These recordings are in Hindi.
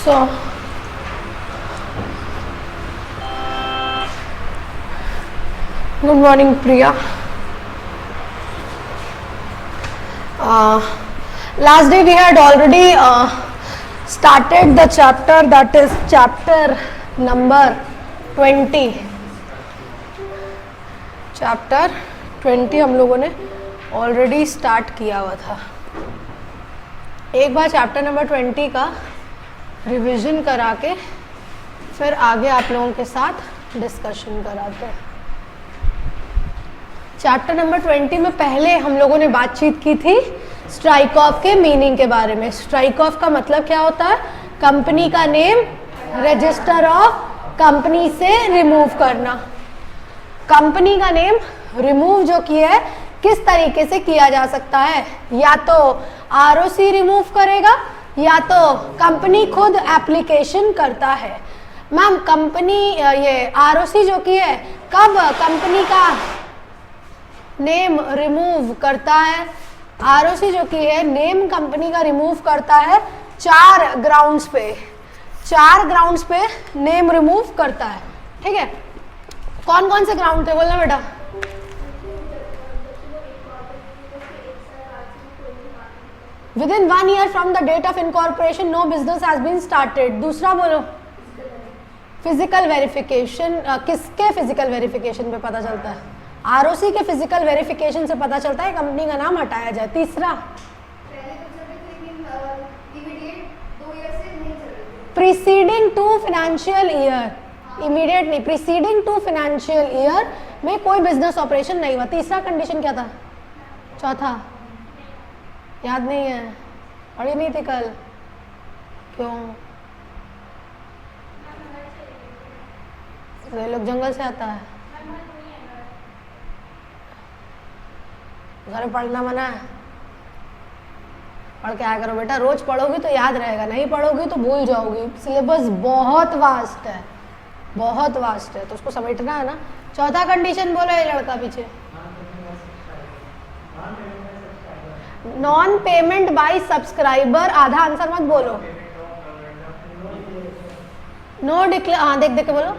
So, good morning, Priya. Last day we had already started the chapter, that is chapter number 20. Chapter 20 हम लोगों ने ऑलरेडी स्टार्ट किया हुआ था. एक बार चैप्टर नंबर 20 का रिवीजन करा के फिर आगे आप लोगों के साथ डिस्कशन कराते हैं. चैप्टर नंबर 20 में पहले हम लोगों ने बातचीत की थी स्ट्राइक ऑफ के मीनिंग के बारे में. स्ट्राइक ऑफ का मतलब क्या होता है? कंपनी का नेम रजिस्टर ऑफ कंपनी से रिमूव करना. कंपनी का नेम रिमूव जो किया है किस तरीके से किया जा सकता है? या तो आरओसी रिमूव करेगा या तो कंपनी खुद एप्लीकेशन करता है. मैम कंपनी ये आरओसी जो की है कब कंपनी का नेम रिमूव करता है? आरओसी जो की है नेम कंपनी का रिमूव करता है 4 ग्राउंड्स पे. 4 ग्राउंड्स पे नेम रिमूव करता है. ठीक है, कौन कौन से ग्राउंड थे बोलना बेटा? Within 1 year from the date of incorporation no business has been started. दूसरा बोलो फिजिकल वेरिफिकेशन. किसके फिजिकल वेरिफिकेशन पे पता चलता है? आरओसी के फिजिकल वेरिफिकेशन से पता चलता है कंपनी का नाम हटाया जाए. तीसरा preceding two financial year. Immediate नहीं, प्रीसीडिंग टू फाइनेंशियल ईयर में कोई बिजनेस ऑपरेशन नहीं हुआ. तीसरा कंडीशन क्या था? चौथा याद नहीं है, पढ़ी नहीं थी कल? क्यों? ये लोग जंगल से आता है, घर पढ़ना मना है. पढ़ के आया करो बेटा. रोज पढ़ोगी तो याद रहेगा, नहीं पढ़ोगी तो भूल जाओगी. सिलेबस बहुत वास्ट है, बहुत वास्ट है, तो उसको समेटना है ना. चौथा कंडीशन बोलो ये लड़का पीछे. Non payment by subscriber. आधा आंसर मत बोलो. नो डिक्लेयर, हाँ देख देख के बोलो.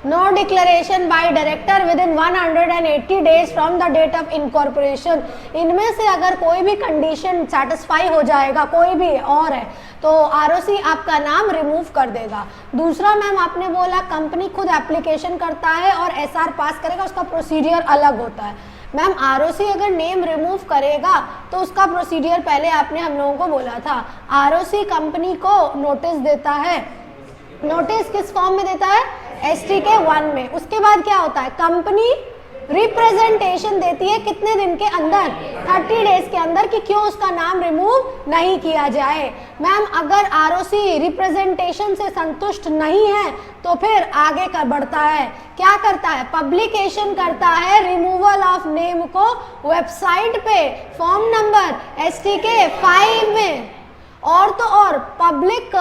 No declaration by director within 180 days from the date of incorporation. इनमें से अगर कोई भी कंडीशन सेटिस्फाई हो जाएगा, कोई भी और है, तो आरओसी आपका नाम रिमूव कर देगा. दूसरा मैम आपने बोला कंपनी खुद एप्लीकेशन करता है और एसआर पास करेगा, उसका प्रोसीडियर अलग होता है. मैम आरओसी अगर नेम रिमूव करेगा तो उसका प्रोसीडियर पहले आपने हम लोगों को बोला था. आरओसी कंपनी को नोटिस देता है. नोटिस किस फॉर्म में देता है? STK 1 में. उसके बाद क्या होता है? कंपनी रिप्रेजेंटेशन देती है कितने दिन के अंदर? 30 डेज के अंदर, कि क्यों उसका नाम रिमूव नहीं किया जाए. मैम अगर आरओसी रिप्रेजेंटेशन से संतुष्ट नहीं है तो फिर आगे का बढ़ता है. क्या करता है? पब्लिकेशन करता है रिमूवल ऑफ नेम को वेबसाइट पे फॉर्म नंबर STK 5 में, और तो और पब्लिक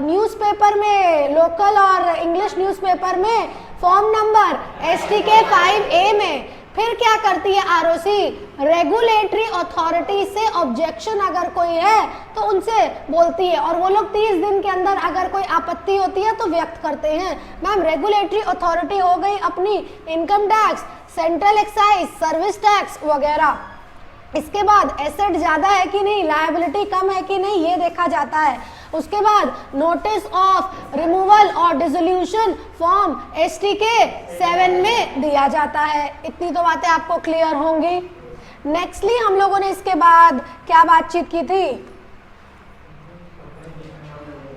न्यूज़पेपर में, लोकल और इंग्लिश न्यूज़पेपर में फॉर्म नंबर STK 5A में. फिर क्या करती है आरओसी? रेगुलेटरी अथॉरिटी से ऑब्जेक्शन अगर कोई है तो उनसे बोलती है, और वो लोग 30 दिन के अंदर अगर कोई आपत्ति होती है तो व्यक्त करते हैं. मैम रेगुलेटरी अथॉरिटी हो गई अपनी income tax, central excise, service tax वगैरह. इसके बाद एसेट ज़्यादा है कि नहीं, लायबिलिटी कम है कि नहीं, ये देखा जाता है. उसके बाद नोटिस ऑफ रिमूवल और डिसोल्यूशन फॉर्म STK 7 में दिया जाता है. इतनी तो बातें आपको क्लियर होंगी. नेक्स्टली हम लोगों ने इसके बाद क्या बातचीत की थी?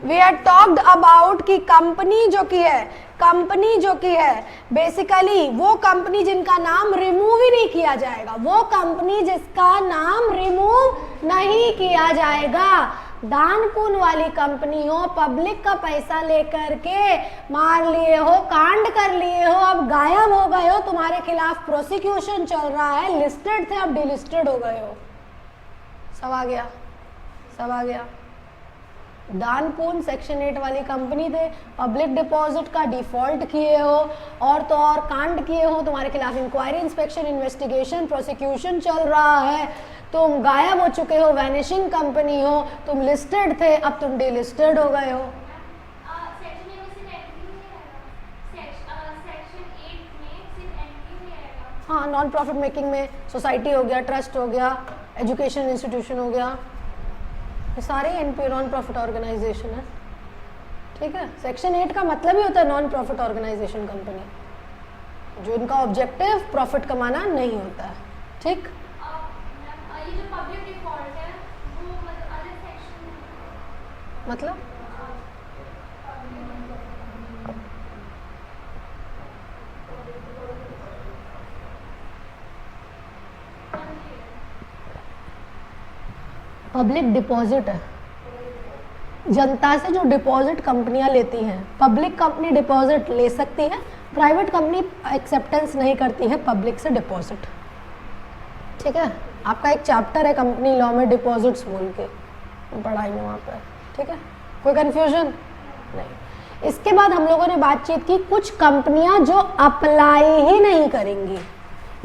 वी हैड टॉक्ड अबाउट कि कंपनी जो की है बेसिकली वो कंपनी जिनका नाम रिमूव ही नहीं किया जाएगा, वो कंपनी जिसका नाम रिमूव नहीं किया जाएगा. दान पुण्य वाली कंपनी हो, पब्लिक का पैसा लेकर के मार लिए हो, कांड कर लिए हो, अब गायब हो गए हो, तुम्हारे खिलाफ प्रोसिक्यूशन चल रहा है, लिस्टेड थे अब डिलिस्टेड हो गए हो. सब आ गया, सब आ गया. दान पुण्य सेक्शन 8 वाली कंपनी थे, पब्लिक डिपॉजिट का डिफॉल्ट किए हो, और तो और कांड किए हो, तुम्हारे खिलाफ इंक्वायरी, इंस्पेक्शन, इन्वेस्टिगेशन, प्रोसिक्यूशन चल रहा है, तुम गायब हो चुके हो, वैनिशिंग कंपनी हो, तुम लिस्टेड थे अब तुम डिलिस्टेड हो गए हो. हाँ, नॉन प्रॉफिट मेकिंग में सोसाइटी हो गया, ट्रस्ट हो गया, एजुकेशन इंस्टीट्यूशन हो गया, ये सारे एनपीओ नॉन प्रॉफिट ऑर्गेनाइजेशन है। ठीक है, सेक्शन 8 का मतलब ही होता है नॉन प्रॉफिट ऑर्गेनाइजेशन कंपनी, जो इनका ऑब्जेक्टिव प्रॉफिट कमाना नहीं होता है। ठीक, ये जो पब्लिक डिफॉल्ट है वो मतलब अदर सेक्शन मतलब पब्लिक डिपॉजिट है, जनता से जो डिपॉजिट कंपनियां लेती हैं। पब्लिक कंपनी डिपॉजिट ले सकती है, प्राइवेट कंपनी एक्सेप्टेंस नहीं करती है पब्लिक से डिपॉजिट। ठीक है, आपका एक चैप्टर है कंपनी लॉ में डिपॉजिट्स बोल के, पढ़ाएंगे वहाँ पर। ठीक है, कोई कन्फ्यूजन नहीं। इसके बाद हम लोगों ने बातचीत की कुछ कंपनियां जो अप्लाई ही नहीं करेंगी।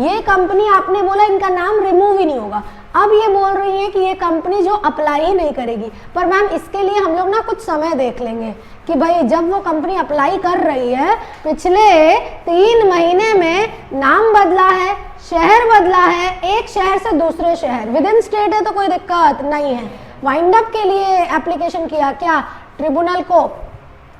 ये कंपनी आपने बोला इनका नाम रिमूव ही नहीं होगा, अब ये बोल रही है कि ये कंपनी जो अप्लाई ही नहीं करेगी। पर मैम इसके लिए हम लोग ना कुछ समय देख लेंगे कि भाई जब वो कंपनी अप्लाई कर रही है, पिछले 3 महीने में नाम बदला है, शहर बदला है, एक शहर से दूसरे शहर, विद इन स्टेट है तो कोई दिक्कत नहीं है। वाइंड अप के लिए एप्लीकेशन किया क्या, ट्रिब्यूनल को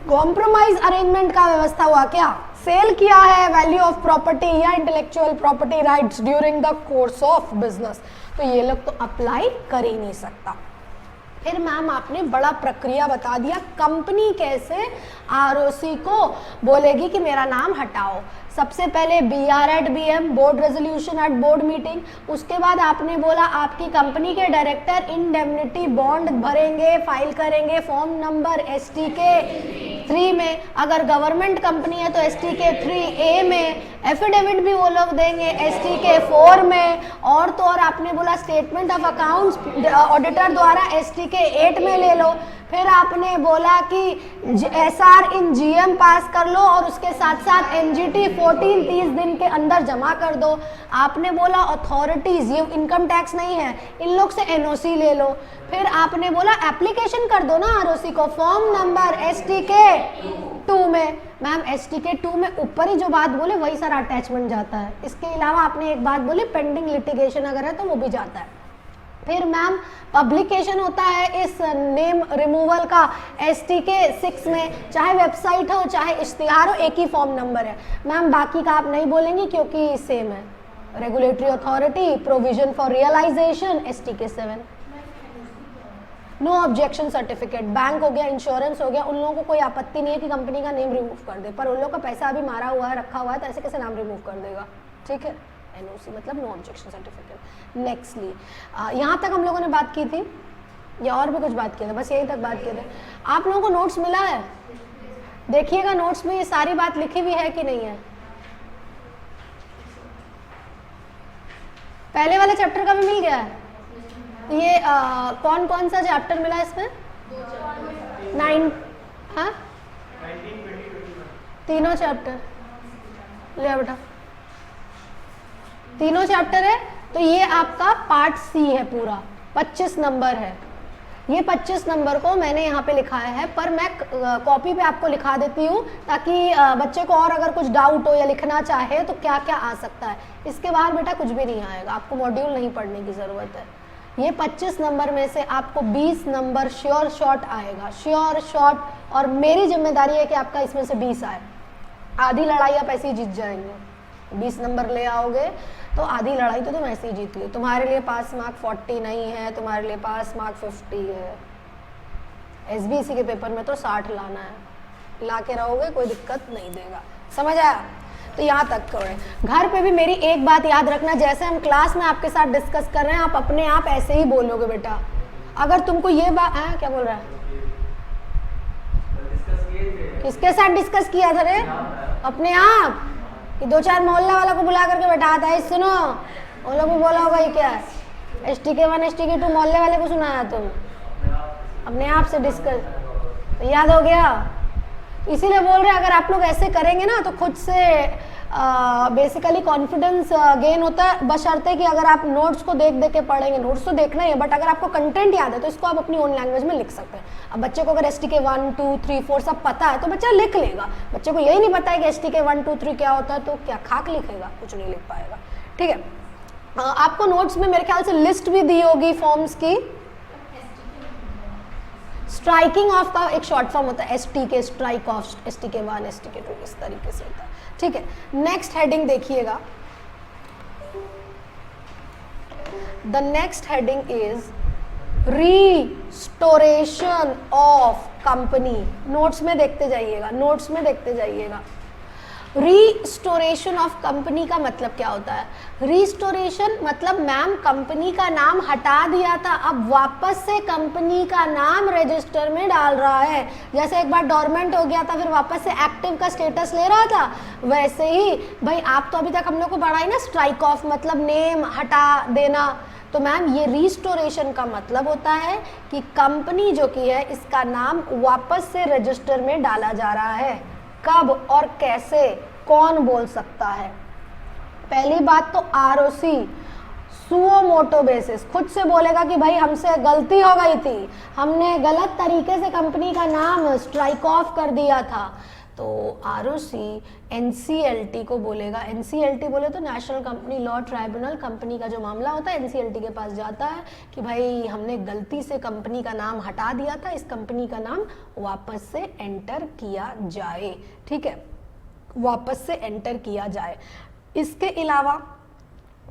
कॉम्प्रोमाइज अरेंजमेंट का व्यवस्था हुआ क्या, सेल किया है वैल्यू ऑफ प्रॉपर्टी या intellectual property rights during the course of business, तो ये लोग तो अप्लाई कर ही नहीं सकता। फिर मैम आपने बड़ा प्रक्रिया बता दिया, कंपनी कैसे आरओसी को बोलेगी कि मेरा नाम हटाओ। सबसे पहले BR at BM, board resolution at board meeting. उसके बाद आपने बोला आपकी कंपनी के डायरेक्टर इंडेमनिटी बॉन्ड भरेंगे, फाइल करेंगे फॉर्म नंबर STK 3 में, अगर गवर्नमेंट कंपनी है तो STK 3A में, एफिडेविट भी वो लोग देंगे STK 4 में, और तो और आपने बोला स्टेटमेंट ऑफ अकाउंट्स ऑडिटर द्वारा STK 8 में ले लो। फिर आपने बोला कि SR इन GM पास कर लो और उसके साथ साथ NGT 14-30 दिन के अंदर जमा कर दो। आपने बोला अथॉरिटीज़, ये इनकम टैक्स नहीं है, इन लोग से NOC ले लो। फिर आपने बोला एप्लीकेशन कर दो ना ROC को, फॉर्म नंबर STK 2 में। मैम STK 2 में ऊपर ही जो बात बोले वही सारा अटैचमेंट जाता है। इसके अलावा आपने एक बात बोली पेंडिंग लिटिगेशन अगर है तो वो भी जाता है। फिर मैम पब्लिकेशन होता है इस नेम रिमूवल का STK 6 में, चाहे वेबसाइट हो चाहे इश्तिहार हो, एक ही फॉर्म नंबर है। मैम बाकी का आप नहीं बोलेंगी क्योंकि सेम है। Regulatory authority, provision for realisation STK 7, no objection certificate, bank हो गया, इंश्योरेंस हो गया, उन लोगों को कोई आपत्ति नहीं है कि कंपनी का नेम रिमूव कर दे, पर उन लोगों का पैसा अभी मारा हुआ है, रखा हुआ है, तो ऐसे कैसे नाम रिमूव कर देगा। ठीक है, NOC मतलब नो ऑब्जेक्शन सर्टिफिकेट। नेक्स्टली यहाँ तक हम लोगों ने बात की थी या और भी कुछ बात की थी? बस यहीं तक बात की थी। आप लोगों को नोट्स मिला है? देखिएगा नोट्स में ये सारी बात लिखी हुई है कि नहीं है। पहले वाले चैप्टर का भी मिल गया है। ये कौन कौन सा चैप्टर मिला है इसमें? 9, हाँ, तीनों चैप्टर ले बेटा, तीनों चैप्टर है। तो ये आपका पार्ट C है, पूरा 25 नंबर है। ये 25 नंबर को मैंने यहाँ पे लिखाया है, पर मैं कॉपी पे आपको लिखा देती हूँ ताकि बच्चे को और अगर कुछ डाउट हो या लिखना चाहे तो क्या क्या आ सकता है। इसके बाद बेटा कुछ भी नहीं आएगा, आपको मॉड्यूल नहीं पढ़ने की ज़रूरत है। ये 25 नंबर में से आपको 20 नंबर श्योर शॉर्ट आएगा, श्योर शॉर्ट, और मेरी जिम्मेदारी है कि आपका इसमें से 20 आए। आधी लड़ाई आप ऐसे ही जीत जाएंगे, 20 नंबर ले आओगे तो आधी लड़ाई तो तुम ऐसे ही जीत ली। तुम्हारे लिए पास मार्क 40 नहीं है, तुम्हारे लिए पास मार्क 50 है। SBC के पेपर में तो 60 लाना है, ला के रहोगे, कोई दिक्कत नहीं देगा। समझ आया? तो यहाँ तक करें। घर पे भी मेरी एक बात याद रखना, जैसे हम क्लास में आपके साथ डिस्कस कर रहे हैं, आप अपने आप ऐसे ही बोलोगे बेटा। अगर तुमको ये बात क्या बोल रहा है? किसके साथ डिस्कस किया था रे? अपने आप कि 2-4 मोहल्ला वाला को बुला करके बैठा था, सुनो, वो लोग भी बोला होगा ये क्या है, STK 1 STK 2 मोहल्ले वाले को सुनाया तुम? अपने आप से डिस्कस, तो याद हो गया। इसीलिए बोल रहे हैं अगर आप लोग ऐसे करेंगे ना तो खुद से बेसिकली कॉन्फिडेंस गेन होता है, बशर्ते कि अगर आप नोट्स को देख देख के पढ़ेंगे। नोट्स तो देखना ही है, बट अगर आपको कंटेंट याद है तो इसको आप अपनी ओन लैंग्वेज में लिख सकते हैं। अब बच्चे को अगर STK 1 2 3 4 सब पता है तो बच्चा लिख लेगा। बच्चे को यही नहीं पता है कि STK 1 2 3 क्या होता है तो क्या खाक लिखेगा, कुछ नहीं लिख पाएगा। ठीक है। आपको नोट्स में मेरे ख्याल से लिस्ट भी दी होगी फॉर्म्स की। स्ट्राइकिंग ऑफ का एक शॉर्ट फॉर्म होता है STK, strike off, STK1, STK2, इस तरीके से होता है। ठीक है, नेक्स्ट हेडिंग देखिएगा। The next heading is restoration of company. Notes में देखते जाइएगा, नोट्स में देखते जाइएगा। रिस्टोरेशन ऑफ कंपनी का मतलब क्या होता है? रिस्टोरेशन मतलब मैम कंपनी का नाम हटा दिया था, अब वापस से कंपनी का नाम रजिस्टर में डाल रहा है। जैसे एक बार डोरमेंट हो गया था फिर वापस से एक्टिव का स्टेटस ले रहा था, वैसे ही भाई आप तो अभी तक हम लोग को पढ़ा ही ना, स्ट्राइक ऑफ मतलब नेम हटा देना। तो मैम ये रिस्टोरेशन का मतलब होता है कि कंपनी जो की है इसका नाम वापस से रजिस्टर में डाला जा रहा है। कब और कैसे, कौन बोल सकता है? पहली बात तो ROC, सुओ मोटो बेसिस, खुद से बोलेगा कि भाई हमसे गलती हो गई थी, हमने गलत तरीके से कंपनी का नाम स्ट्राइक ऑफ कर दिया था। तो ROC NCLT को बोलेगा, NCLT बोले तो national company law tribunal, company का जो मामला होता है NCLT के पास जाता है कि भाई हमने गलती से कंपनी का नाम हटा दिया था, इस कंपनी का नाम वापस से एंटर किया जाए। ठीक है, वापस से एंटर किया जाए। इसके अलावा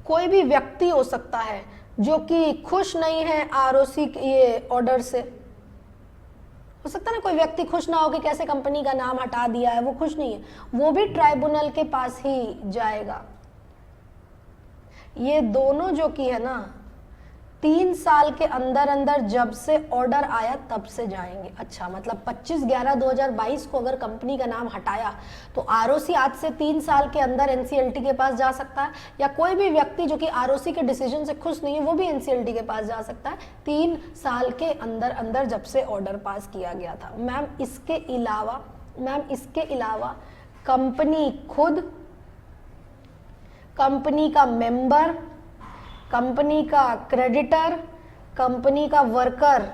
कोई भी व्यक्ति हो सकता है जो कि खुश नहीं है ROC ये ऑर्डर से। हो सकता है ना कोई व्यक्ति खुश ना हो कि कैसे कंपनी का नाम हटा दिया है, वो खुश नहीं है, वो भी ट्राइब्यूनल के पास ही जाएगा। ये दोनों जो की है ना 3 साल के अंदर अंदर जब से ऑर्डर आया तब से जाएंगे। अच्छा, मतलब 25/11/2022 को अगर कंपनी का नाम हटाया तो ROC आज से 3 साल के अंदर NCLT के पास जा सकता है, या कोई भी व्यक्ति जो कि ROC के डिसीजन से खुश नहीं है वो भी NCLT के पास जा सकता है 3 साल के अंदर अंदर जब से ऑर्डर पास किया गया था। मैम इसके अलावा कंपनी खुद, कंपनी का मेंबर, कंपनी का क्रेडिटर, कंपनी का वर्कर,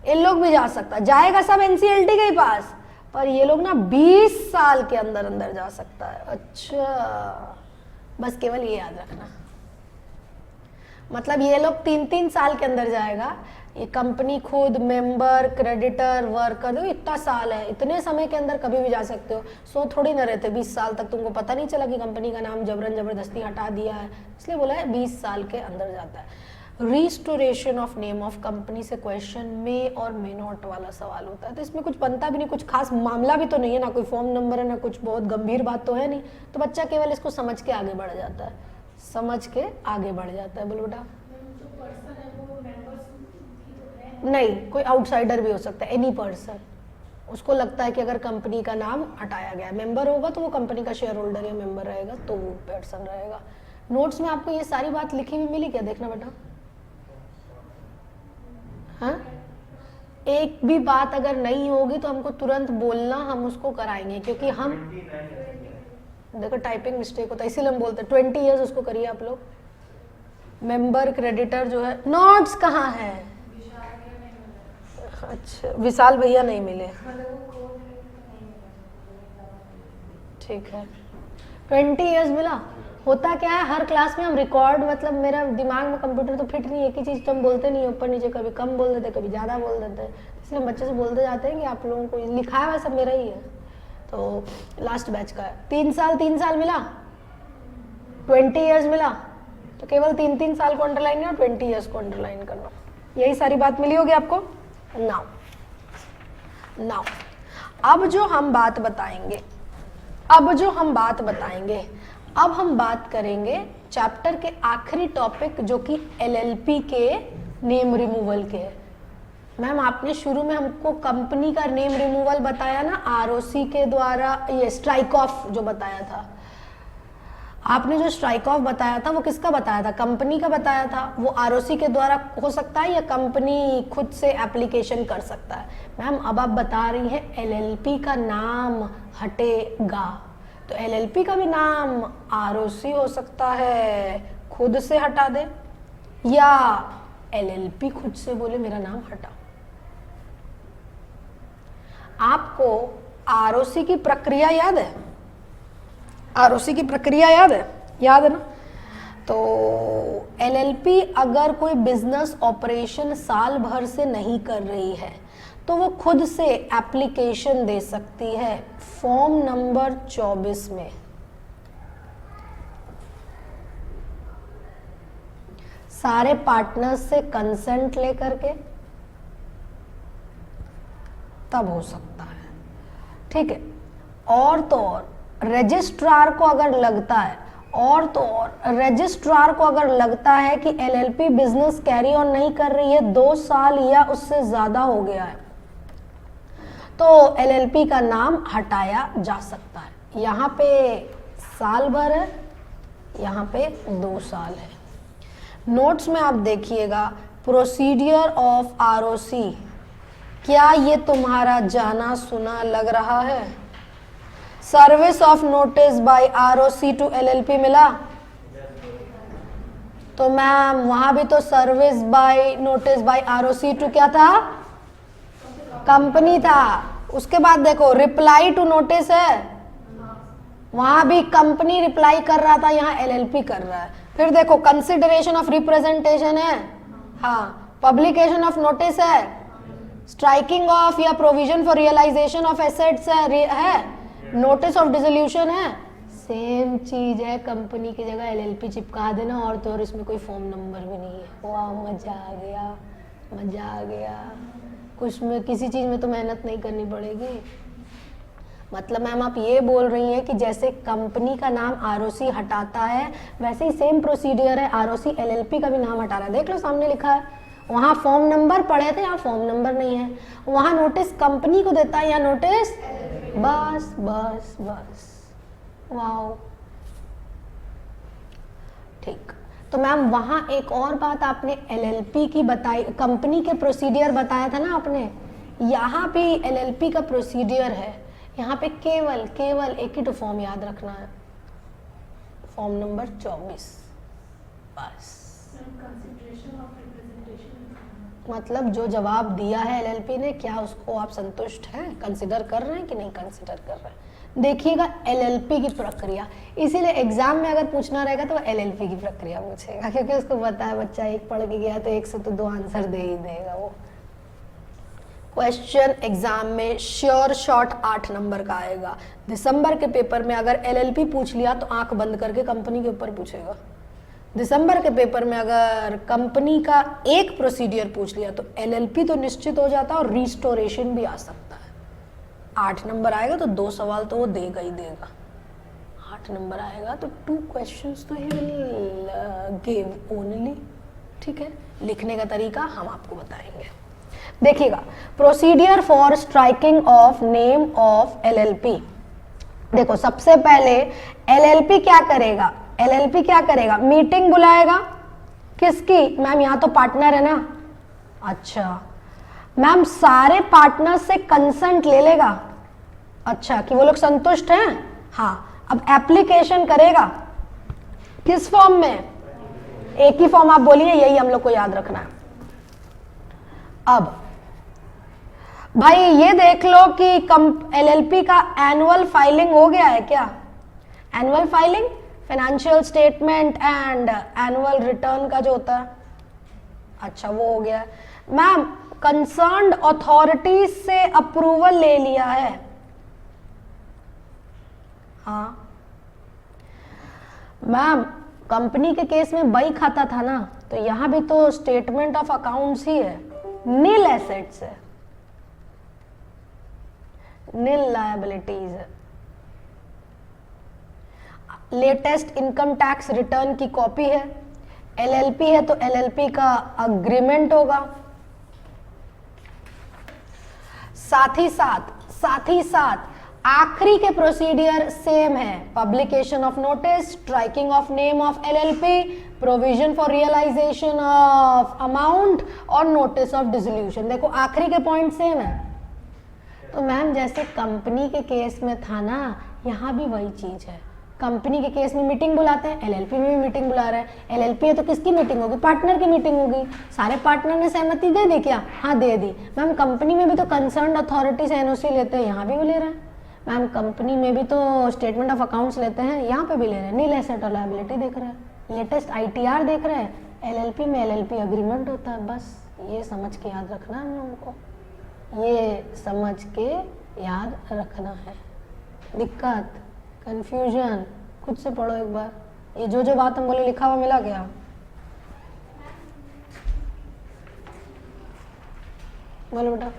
इन लोग भी जा सकता है। जाएगा सब NCLT के ही पास, पर ये लोग ना 20 साल के अंदर अंदर जा सकता है। अच्छा, बस केवल ये याद रखना, मतलब ये लोग 3-3 साल के अंदर जाएगा। ये कंपनी खुद, मेंबर, क्रेडिटर, वर्कर, देखो इतना साल है, इतने समय के अंदर कभी भी जा सकते हो। सो थोड़ी ना रहते 20 साल तक, तुमको पता नहीं चला कि कंपनी का नाम जबरन जबरदस्ती हटा दिया है, इसलिए बोला है 20 साल के अंदर जाता है। Restoration of name of company से क्वेश्चन मे और मे नॉट वाला सवाल होता है, तो इसमें कुछ बनता भी नहीं, कुछ खास मामला भी तो नहीं है ना, कोई फॉर्म नंबर है ना, कुछ बहुत गंभीर बात तो है नहीं, तो बच्चा केवल इसको समझ के आगे बढ़ जाता है, समझ के आगे बढ़ जाता है। बोलो बेटा। नहीं, कोई आउटसाइडर भी हो सकता है, एनी पर्सन। उसको लगता है कि अगर कंपनी का नाम हटाया गया, मेंबर होगा तो वो कंपनी का शेयर होल्डर या मेंबर रहेगा, तो वो पर्सन रहेगा। नोट्स में आपको ये सारी बात लिखी हुई मिली क्या? देखना बेटा। हाँ, एक भी बात अगर नहीं होगी तो हमको तुरंत बोलना, हम उसको कराएंगे, क्योंकि हम देखो टाइपिंग मिस्टेक होता है, इसीलिए हम बोलते हैं 20 ईयर्स उसको करिए आप लोग। मेंबर, क्रेडिटर जो है, नोट्स कहाँ है? अच्छा, विशाल भैया नहीं मिले, ठीक है। 20 ईयर्स मिला। होता क्या है, हर क्लास में हम रिकॉर्ड, मतलब मेरा दिमाग में कंप्यूटर तो फिट नहीं है, एक ही चीज़ तो हम बोलते नहीं, ऊपर नीचे कभी कम बोल देते कभी ज़्यादा बोल देते, इसलिए हम बच्चे से बोलते जाते हैं कि आप लोगों को लिखा है वैसा मेरा ही है। तो लास्ट बैच का है, 3 साल मिला, 20 ईयर्स मिला, तो केवल 3-3 साल को अंडरलाइन और 20 ईयर्स को अंडरलाइन करना। यही सारी बात मिली होगी आपको। नाउ अब जो हम बात बताएंगे, अब हम बात करेंगे चैप्टर के आखिरी टॉपिक जो कि LLP के नेम रिमूवल के है। मैम आपने शुरू में हमको कंपनी का नेम रिमूवल बताया ना, ROC के द्वारा, ये स्ट्राइक ऑफ जो बताया था, आपने जो स्ट्राइक ऑफ बताया था वो किसका बताया था? कंपनी का बताया था। वो ROC के द्वारा हो सकता है या कंपनी खुद से एप्लीकेशन कर सकता है। मैम अब आप बता रही हैं LLP का नाम हटेगा, तो LLP का भी नाम ROC हो सकता है खुद से हटा दे, या LLP खुद से बोले मेरा नाम हटा। आपको ROC की प्रक्रिया याद है? ROC की प्रक्रिया याद है ना? तो एलएलपी अगर कोई बिजनेस ऑपरेशन साल भर से नहीं कर रही है तो वो खुद से एप्लीकेशन दे सकती है फॉर्म नंबर 24 में। सारे पार्टनर्स से कंसेंट लेकर के तब हो सकता है, ठीक है। और तो और रजिस्ट्रार को अगर लगता है रजिस्ट्रार को अगर लगता है कि एलएलपी बिजनेस कैरी ऑन नहीं कर रही है, 2 साल या उससे ज्यादा हो गया है, तो एलएलपी का नाम हटाया जा सकता है। यहाँ पे साल भर है, यहाँ पे 2 साल है। नोट्स में आप देखिएगा प्रोसीडियर ऑफ आरओसी, क्या ये तुम्हारा जाना सुना लग रहा है? Service of notice by ROC to LLP मिला? तो मैम वहां भी तो service by notice by ROC to क्या था? कंपनी था। उसके बाद देखो रिप्लाई टू नोटिस है, वहां भी कंपनी रिप्लाई कर रहा था, यहाँ एलएलपी कर रहा है। फिर देखो कंसिडरेशन ऑफ रिप्रेजेंटेशन है, हाँ, पब्लिकेशन ऑफ नोटिस है, स्ट्राइकिंग ऑफ या provision for realisation of assets है, नोटिस ऑफ डिसोल्यूशन है, सेम चीज है, कंपनी की जगह एलएलपी चिपका देना। और तो और इसमें कोई फॉर्म नंबर भी नहीं है। वाह, मजा आ गया, मजा आ गया। कुछ में किसी चीज में तो मेहनत नहीं करनी पड़ेगी। मतलब मैम आप ये बोल रही हैं कि जैसे कंपनी का नाम आरओसी हटाता है वैसे ही सेम प्रोसीडियर है, आरओसी एलएलपी का भी नाम हटा रहा है। देख लो सामने लिखा है, वहाँ फॉर्म नंबर पढ़े थे, यहाँ फॉर्म नंबर नहीं है। वहाँ नोटिस कंपनी को देता है या नोटिस, बस बस बस। वाओ, ठीक। तो मैम वहाँ एक और बात आपने एलएलपी की बताई, कंपनी के प्रोसीडियर बताया था ना आपने, यहाँ भी एलएलपी का प्रोसीडियर है। यहाँ पे केवल एक ही तो फॉर्म याद रखना है, फॉर्म नंबर 24, बस। मतलब जो जवाब दिया है एलएलपी ने, क्या उसको आप संतुष्ट हैं, कंसिडर कर रहे हैं कि नहीं कंसिडर कर रहे हैं? देखिएगा एलएलपी की प्रक्रिया, इसीलिए एग्जाम में अगर पूछना रहेगा तो एलएलपी की प्रक्रिया पूछेगा, क्योंकि उसको पता है बच्चा एक पढ़ के गया तो 1 से तो 2 आंसर दे ही देगा वो। क्वेश्चन एग्जाम में श्योर शॉट 8 नंबर का आएगा। दिसंबर के पेपर में अगर एलएलपी पूछ लिया तो आंख बंद करके कंपनी के ऊपर पूछेगा। दिसंबर के पेपर में अगर कंपनी का एक प्रोसीडियर पूछ लिया तो एलएलपी तो निश्चित हो जाता है और रिस्टोरेशन भी आ सकता है। 8 नंबर आएगा तो 2 सवाल तो वो देगा ही देगा। 8 नंबर आएगा तो 2 क्वेश्चंस तो ही विल गिव ओनली, ठीक है। लिखने का तरीका हम आपको बताएंगे। देखिएगा procedure for striking off name of LLP. देखो सबसे पहले एलएलपी क्या करेगा, एलएलपी क्या करेगा, मीटिंग बुलाएगा। किसकी मैम, यहाँ तो पार्टनर है ना, अच्छा मैम सारे पार्टनर से कंसेंट ले लेगा, अच्छा कि वो लोग संतुष्ट हैं, हाँ। अब एप्लीकेशन करेगा किस फॉर्म में, एक ही फॉर्म आप बोलिए, यही हम लोग को याद रखना है। अब भाई ये देख लो कि एलएलपी का एनुअल फाइलिंग हो गया है क्या? Annual filing financial statement and annual return का जो होता है, अच्छा वो हो गया। मैम कंसर्न्ड अथॉरिटी से अप्रूवल ले लिया है, हाँ। मैम कंपनी के केस में बही खाता था ना, तो यहां भी तो स्टेटमेंट ऑफ अकाउंट्स ही है, नील एसेट्स है, नील लायबिलिटीज है। लेटेस्ट इनकम टैक्स रिटर्न की कॉपी है। एलएलपी है तो एलएलपी का अग्रीमेंट होगा। साथ ही साथ आखिरी के प्रोसीडियर सेम है, publication of notice, striking off name of LLP, provision for realisation of amount और नोटिस ऑफ डिसोल्यूशन। देखो आखिरी के पॉइंट सेम है। तो मैम जैसे कंपनी के केस में था ना, यहाँ भी वही चीज है। कंपनी के केस में मीटिंग बुलाते हैं, एलएलपी में भी मीटिंग बुला रहे हैं। एलएलपी है तो किसकी मीटिंग होगी, पार्टनर की मीटिंग होगी। सारे पार्टनर ने सहमति दे दी क्या, हाँ दे दी। मैम कंपनी में भी तो कंसर्न्ड अथॉरिटी से एनओसी लेते हैं, यहाँ भी वो ले रहे हैं। मैम कंपनी में भी तो स्टेटमेंट ऑफ अकाउंट्स लेते हैं, यहाँ पे भी ले रहे हैं। नील एसेट और लायबिलिटी देख रहे हैं, लेटेस्ट ITR देख रहे हैं, LLP में LLP अग्रीमेंट होता है, बस ये समझ के याद रखना है हम लोगों को, ये समझ के याद रखना है। दिक्कत, कंफ्यूजन, खुद से पढ़ो एक बार, ये जो बात हम बोले लिखा हुआ मिला क्या? बोलो बेटा।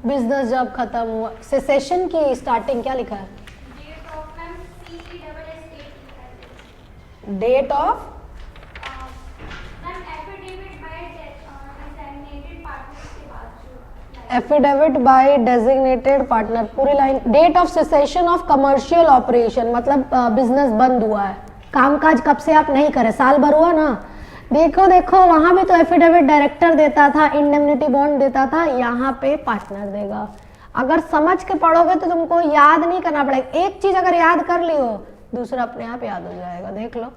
बिजनेस जब खत्म हुआ, सेसेशन की स्टार्टिंग क्या लिखा है? Date of affidavit by designated partner, पूरी line. Date of cessation of commercial operation, मतलब बिजनेस बंद हुआ है, कामकाज कब से आप नहीं करे, साल भर हुआ ना। देखो देखो वहां भी तो एफिडेविट डायरेक्टर देता था, इंडेमनिटी बॉन्ड देता था, यहाँ पे पार्टनर देगा। अगर समझ के पढ़ोगे तो तुमको याद नहीं करना पड़ेगा, एक चीज अगर याद कर ली हो दूसरा अपने आप याद हो जाएगा। देख लो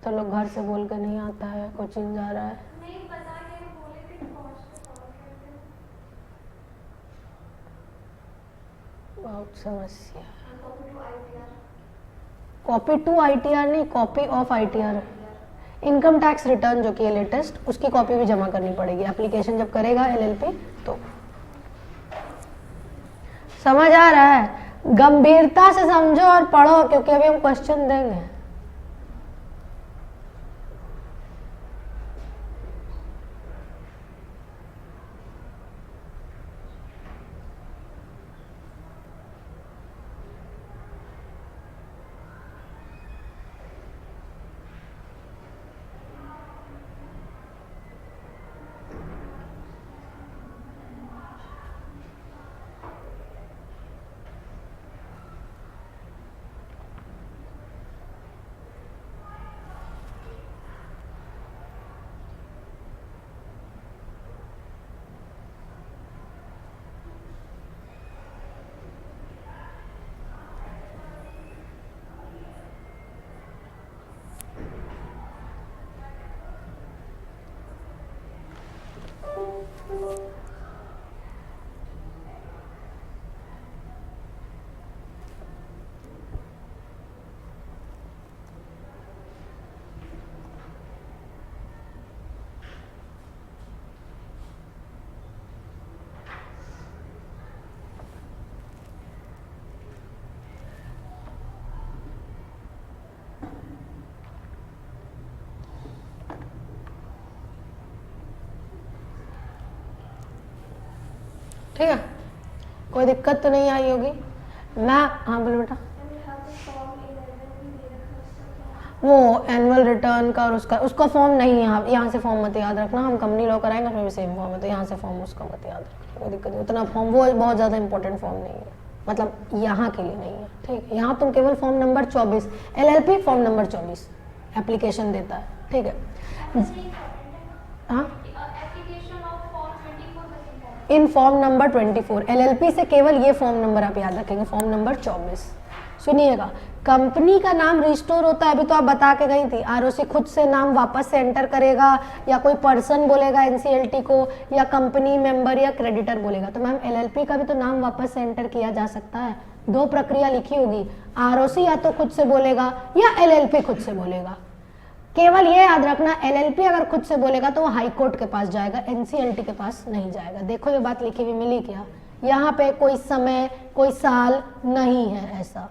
तो लोग घर से बोल के नहीं आता है, कोचिंग जा रहा है। बहुत समस्या। कॉपी टू ITR नहीं, copy of ITR। Income tax return जो कि है लेटेस्ट, उसकी कॉपी भी जमा करनी पड़ेगी एप्लीकेशन जब करेगा LLP तो। समझ आ रहा है? गंभीरता से समझो और पढ़ो, क्योंकि अभी हम क्वेश्चन देंगे। ठीक है, कोई दिक्कत तो नहीं आई होगी। मैं हाँ बोलो बेटा। वो एनुअल रिटर्न का और उसका फॉर्म नहीं है, यहाँ से फॉर्म मत याद रखना, हम कंपनी लॉ कराएंगे उसमें भी सेम फॉर्म है, तो यहाँ से फॉर्म उसका मत याद रखना, कोई दिक्कत नहीं। उतना फॉर्म वो बहुत ज़्यादा इंपॉर्टेंट फॉर्म नहीं है, मतलब यहाँ के लिए नहीं है। ठीक है, यहाँ तुम केवल form number 24 LLP form number 24 application देता है। ठीक है, हाँ इन फॉर्म नंबर 24 LLP से केवल ये फॉर्म नंबर आप याद रखेंगे, फॉर्म नंबर 24। सुनिएगा, कंपनी का नाम रिस्टोर होता है, अभी तो आप बता के गई थी, ROC खुद से नाम वापस से एंटर करेगा या कोई पर्सन बोलेगा NCLT को, या कंपनी मेंबर या क्रेडिटर बोलेगा। तो मैम LLP का भी तो नाम वापस से एंटर किया जा सकता है। दो प्रक्रिया लिखी होगी, ROC या तो खुद से बोलेगा या LLP खुद से बोलेगा। केवल ये याद रखना, LLP अगर खुद से बोलेगा तो वो हाई कोर्ट के पास जाएगा, NCLT के पास नहीं जाएगा। देखो ये बात लिखी हुई मिली क्या? यहाँ पे कोई समय कोई साल नहीं है, ऐसा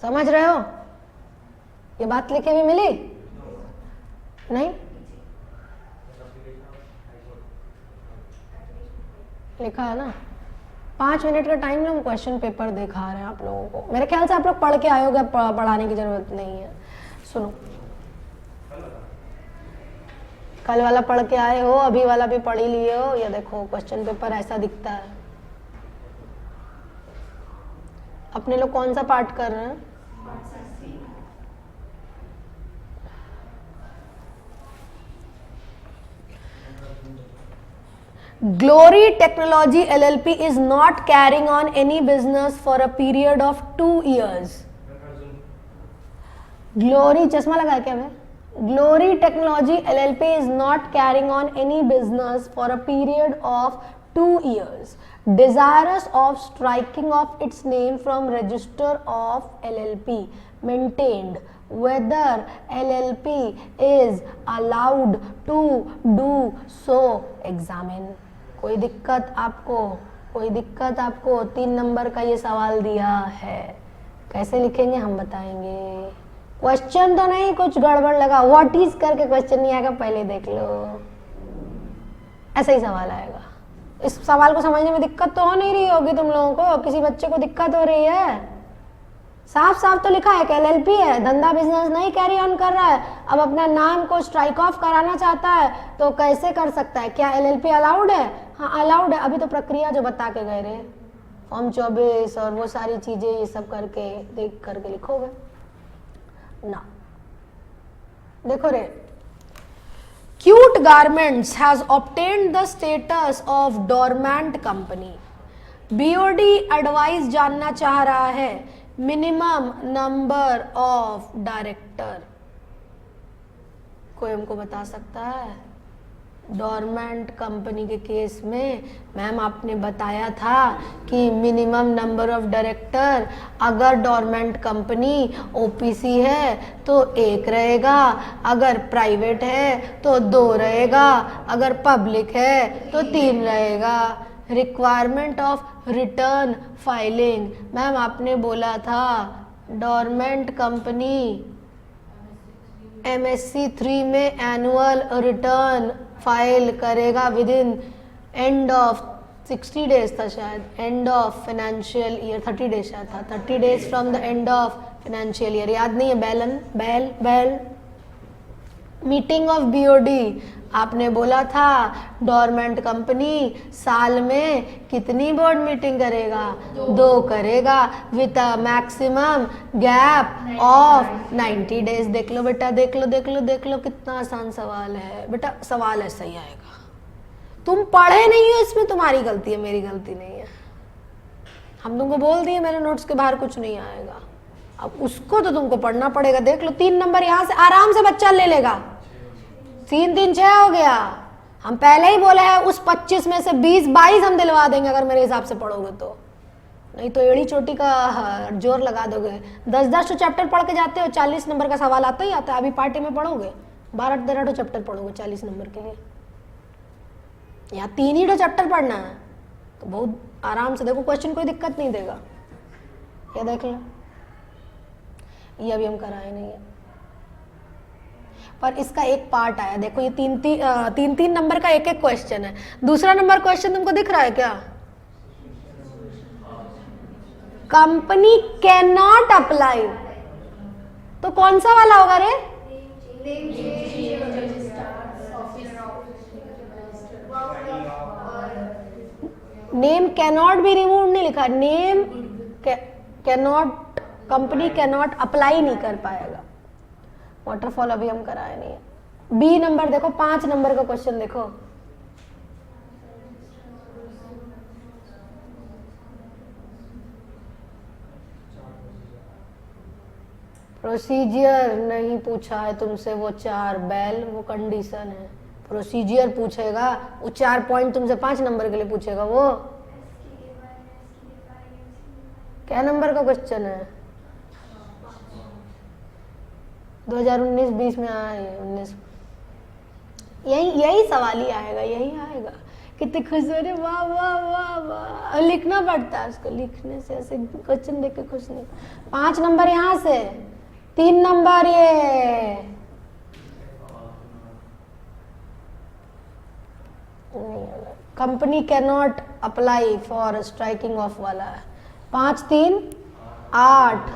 समझ रहे हो? ये बात लिखी हुई मिली नहीं? लिखा है ना? 5 मिनट का टाइम लो, हम क्वेश्चन पेपर दिखा रहे हैं आप लोगों को। मेरे ख्याल से आप लोग पढ़ के आए होगे, पढ़ाने की जरूरत नहीं है। सुनो, कल वाला पढ़ के आए हो, अभी वाला भी पढ़ ही लिए हो। ये देखो क्वेश्चन पेपर ऐसा दिखता है। अपने लोग कौन सा पार्ट कर रहे हैं? Glory Technology LLP is not carrying on any business for a period of 2 years. Glory चश्मा लगा क्या मैं? Glory Technology LLP is not carrying on any business for a period of 2 years. desirous of striking off its name from register of LLP maintained whether LLP is allowed to do so examine। कोई दिक्कत आपको? 3 नंबर का ये सवाल दिया है, कैसे लिखेंगे हम बताएंगे। क्वेश्चन तो नहीं कुछ गड़बड़ लगा, व्हाट इज करके क्वेश्चन नहीं आएगा, पहले देख लो, ऐसा ही सवाल आएगा। इस सवाल को समझने में दिक्कत तो हो नहीं रही होगी तुम लोगों को, किसी बच्चे को दिक्कत हो रही है? साफ साफ तो लिखा है कि एलएलपी है, धंधा बिजनेस नहीं कैरी ऑन कर रहा है, अब अपना नाम को स्ट्राइक ऑफ कराना चाहता है तो कैसे कर सकता है? क्या एलएलपी अलाउड है? हाँ अलाउड है। अभी तो प्रक्रिया जो बता के गए रे, फॉर्म 24 और वो सारी चीजें ये सब करके देख करके लिखोगे ना। देखो रे, cute garments has obtained the status of dormant company. BOD advice जानना चाह रहा है मिनिमम नंबर ऑफ डायरेक्टर। कोई हमको बता सकता है? डोरमेंट कंपनी के केस में मैम आपने बताया था कि मिनिमम नंबर ऑफ डायरेक्टर, अगर डोरमेंट कंपनी ओपीसी है तो 1 रहेगा, अगर प्राइवेट है तो 2 रहेगा, अगर पब्लिक है तो 3 रहेगा। Requirement of return filing, ma'am आपने बोला था डोरमेंट कंपनी MSc 3 में एनुअल रिटर्न फाइल करेगा with in end of 60 days था शायद, end of financial year, 30 days शायद था, 30 days from the end of financial year, याद नहीं है? बैल मीटिंग ऑफ बीओडी, आपने बोला था डोरमेंट कंपनी साल में कितनी बोर्ड मीटिंग करेगा? 2 करेगा with a maximum gap of 90 days. देख लो बेटा, देख लो कितना आसान सवाल है बेटा, सवाल ऐसा ही आएगा। तुम पढ़े नहीं हो, इसमें तुम्हारी गलती है, मेरी गलती नहीं है। हम तुमको बोल दिए मेरे नोट्स के बाहर कुछ नहीं आएगा, अब उसको तो तुमको पढ़ना पड़ेगा। देख लो 3 नंबर यहाँ से आराम से बच्चा ले लेगा, 3 3 6 हो गया। हम पहले ही बोले हैं उस 25 में से 20-22 हम दिलवा देंगे अगर मेरे हिसाब से पढ़ोगे तो, नहीं तो एड़ी चोटी का जोर लगा दोगे। 10-10 तो चैप्टर पढ़ के जाते हो, 40 नंबर का सवाल आता ही आता है। अभी पार्टी में पढ़ोगे 12-13 चैप्टर पढ़ोगे 40 नंबर के लिए, या 3 ही चैप्टर पढ़ना है तो बहुत आराम से देखो, क्वेश्चन कोई दिक्कत नहीं देगा। ये देख लो, ये अभी हम कराए नहीं है, पर इसका एक पार्ट आया। देखो ये 3 नंबर का एक क्वेश्चन है। दूसरा नंबर क्वेश्चन तुमको दिख रहा है क्या? कंपनी कैन नॉट अप्लाई, तो कौन सा वाला होगा रे? नेम कैनॉट भी रिमूव नहीं लिखा, name cannot, company cannot apply नहीं कर पाएगा। वाटरफॉल अभी हम कराए नहीं है। बी नंबर देखो, 5 नंबर का क्वेश्चन देखो, प्रोसीजियर नहीं पूछा है तुमसे, वो 4 बैल वो कंडीशन है। प्रोसीजियर पूछेगा वो 4 पॉइंट तुमसे 5 नंबर के लिए पूछेगा। वो क्या नंबर का क्वेश्चन है? 2019-20 में आया है, 19 यही सवाल ही आएगा, यही आएगा। कितने खुश हो रहे, वाह वाह वाह वाह। लिखना पड़ता है उसको, लिखने से ऐसे क्वेश्चन देख के खुश नहीं। 5 नंबर यहाँ से, 3 नंबर ये company can not apply for striking of वाला है। 5 3 8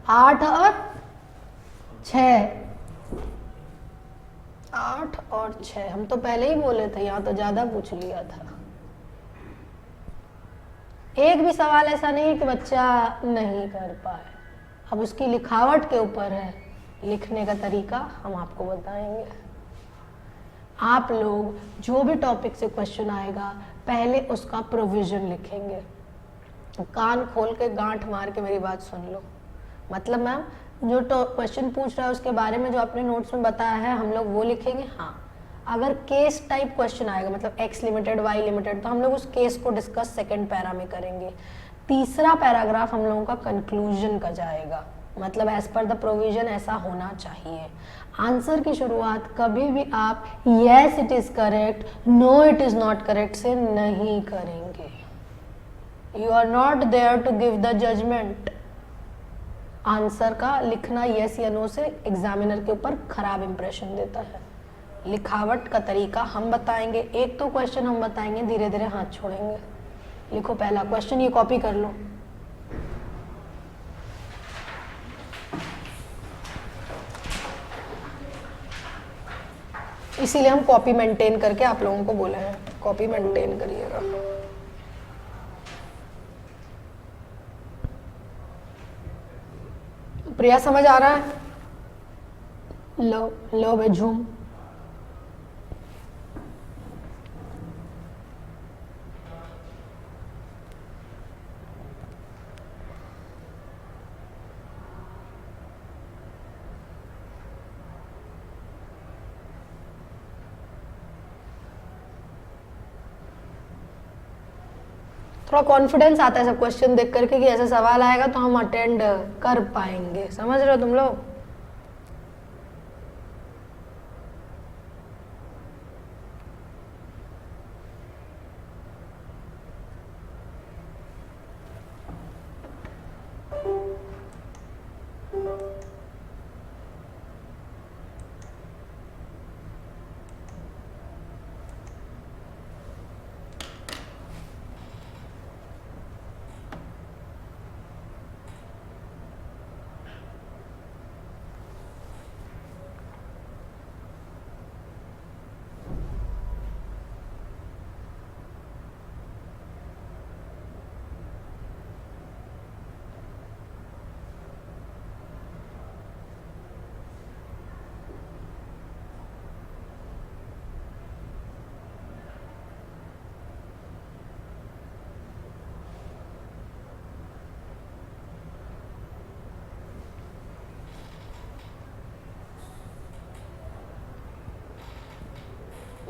8 और 6, 8 और 6 हम तो पहले ही बोले थे, यहाँ तो ज्यादा पूछ लिया था। एक भी सवाल ऐसा नहीं है कि बच्चा नहीं कर पाए, अब उसकी लिखावट के ऊपर है, लिखने का तरीका हम आपको बताएंगे। आप लोग जो भी टॉपिक से क्वेश्चन आएगा पहले उसका प्रोविजन लिखेंगे। कान खोल के गांठ मार के मेरी बात सुन लो। मतलब मैम जो क्वेश्चन पूछ रहा है उसके बारे में जो अपने नोट्स में बताया है हम लोग वो लिखेंगे। हाँ, अगर केस टाइप क्वेश्चन आएगा मतलब एक्स लिमिटेड वाई लिमिटेड, तो हम लोग उस केस को डिस्कस सेकंड पैरा में करेंगे। तीसरा पैराग्राफ हम लोगों का कंक्लूजन का जाएगा, मतलब एज पर द प्रोविजन ऐसा होना चाहिए। आंसर की शुरुआत कभी भी आप yes it is correct, no it is not correct से नहीं करेंगे। You are not there to give the judgement. Answer का लिखना यस या नो से एग्जामिनर के ऊपर खराब इंप्रेशन देता है। लिखावट का तरीका हम बताएंगे, एक तो क्वेश्चन हम बताएंगे, धीरे धीरे हाथ छोड़ेंगे। लिखो पहला क्वेश्चन, ये कॉपी कर लो। इसीलिए हम कॉपी मेंटेन करके आप लोगों को बोले हैं, कॉपी मेंटेन करिएगा। प्रिया समझ आ रहा है? लो लो बे झूम। थोड़ा कॉन्फिडेंस आता है सब क्वेश्चन देख करके कि ऐसा सवाल आएगा तो हम अटेंड कर पाएंगे। समझ रहे हो तुम लोग?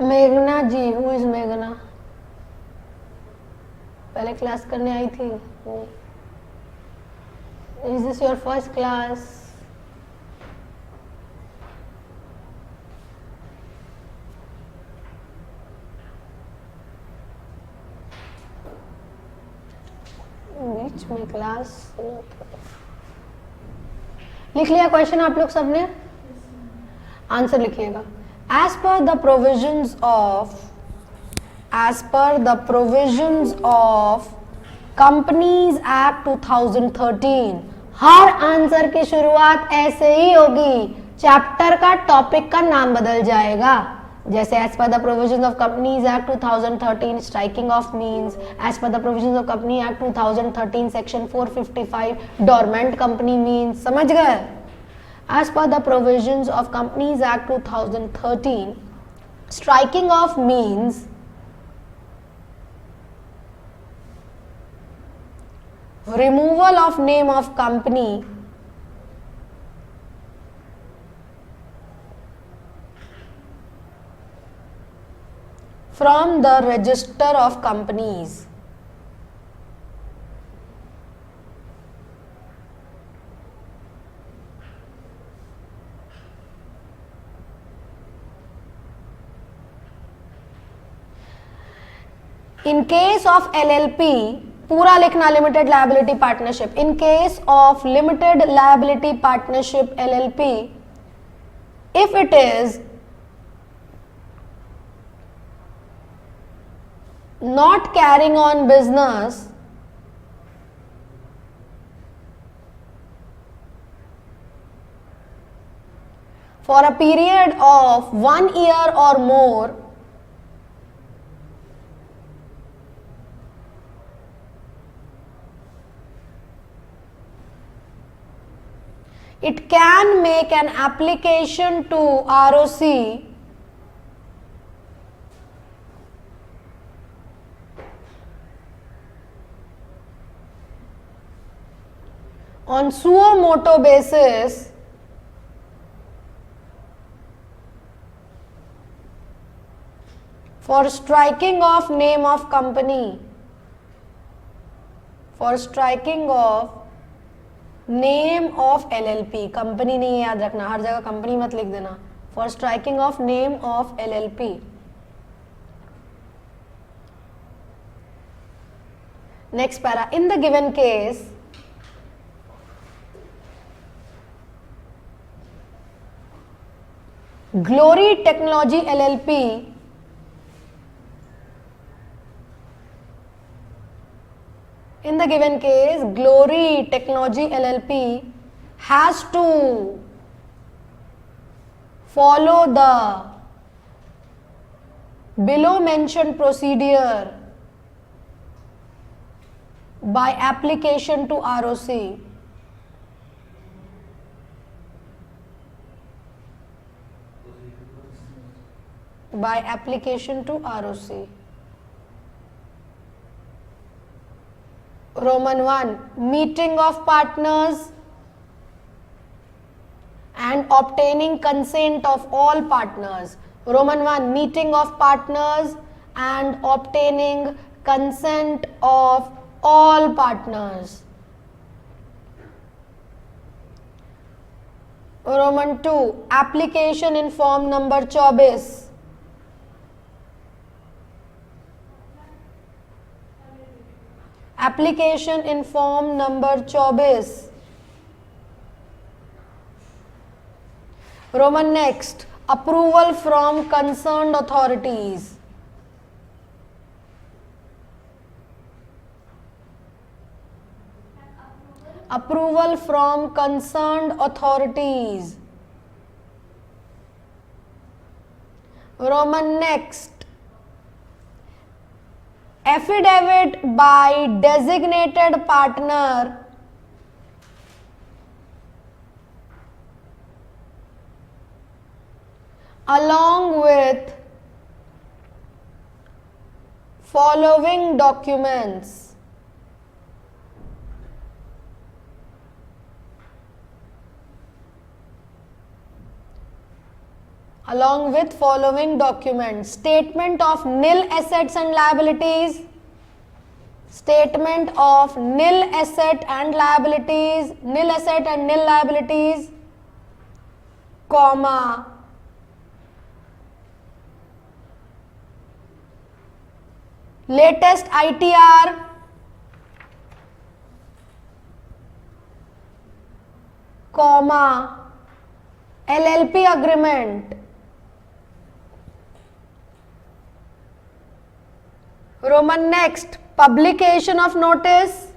मेघना जी, हु इज मेघना? पहले क्लास करने आई थी। Is this your first class? बीच में क्लास। लिख लिया क्वेश्चन आप लोग सबने? आंसर लिखिएगा। As per the provisions of Companies Act 2013, her answer की शुरुआत ऐसे ही होगी, चैप्टर का टॉपिक का नाम बदल जाएगा। जैसे as per the provisions of Companies Act 2013 striking of means, as per the provisions of Company Act 2013 section 455 dormant company means। समझ गए? As per the provisions of Companies Act 2013, striking off means removal of name of company from the register of companies. In case of LLP, पूरा लिखना limited liability partnership. In case of limited liability partnership LLP, if it is not carrying on business for a period of 1 year or more, it can make an application to ROC on suo motu basis For striking of name of company, for striking of name of LLP, company नहीं है, याद रखना, हर जगह कंपनी मत लिख देना. For striking of name of LLP. Next para, in the given case, Glory Technology LLP in the given case, Glory Technology LLP has to follow the below mentioned procedure by application to ROC. By application to ROC. Roman 1, meeting of partners and obtaining consent of all partners. Roman 1, meeting of partners and obtaining consent of all partners. Roman 2, application in form number 24. Application in form number 24. Roman next, approval from concerned authorities. Approval from concerned authorities. Roman next, affidavit by designated partner along with following documents. Along with following documents: statement of nil assets and liabilities, statement of nil asset and liabilities, nil asset and nil liabilities, comma, latest ITR, comma, LLP agreement. Roman next, publication of notice,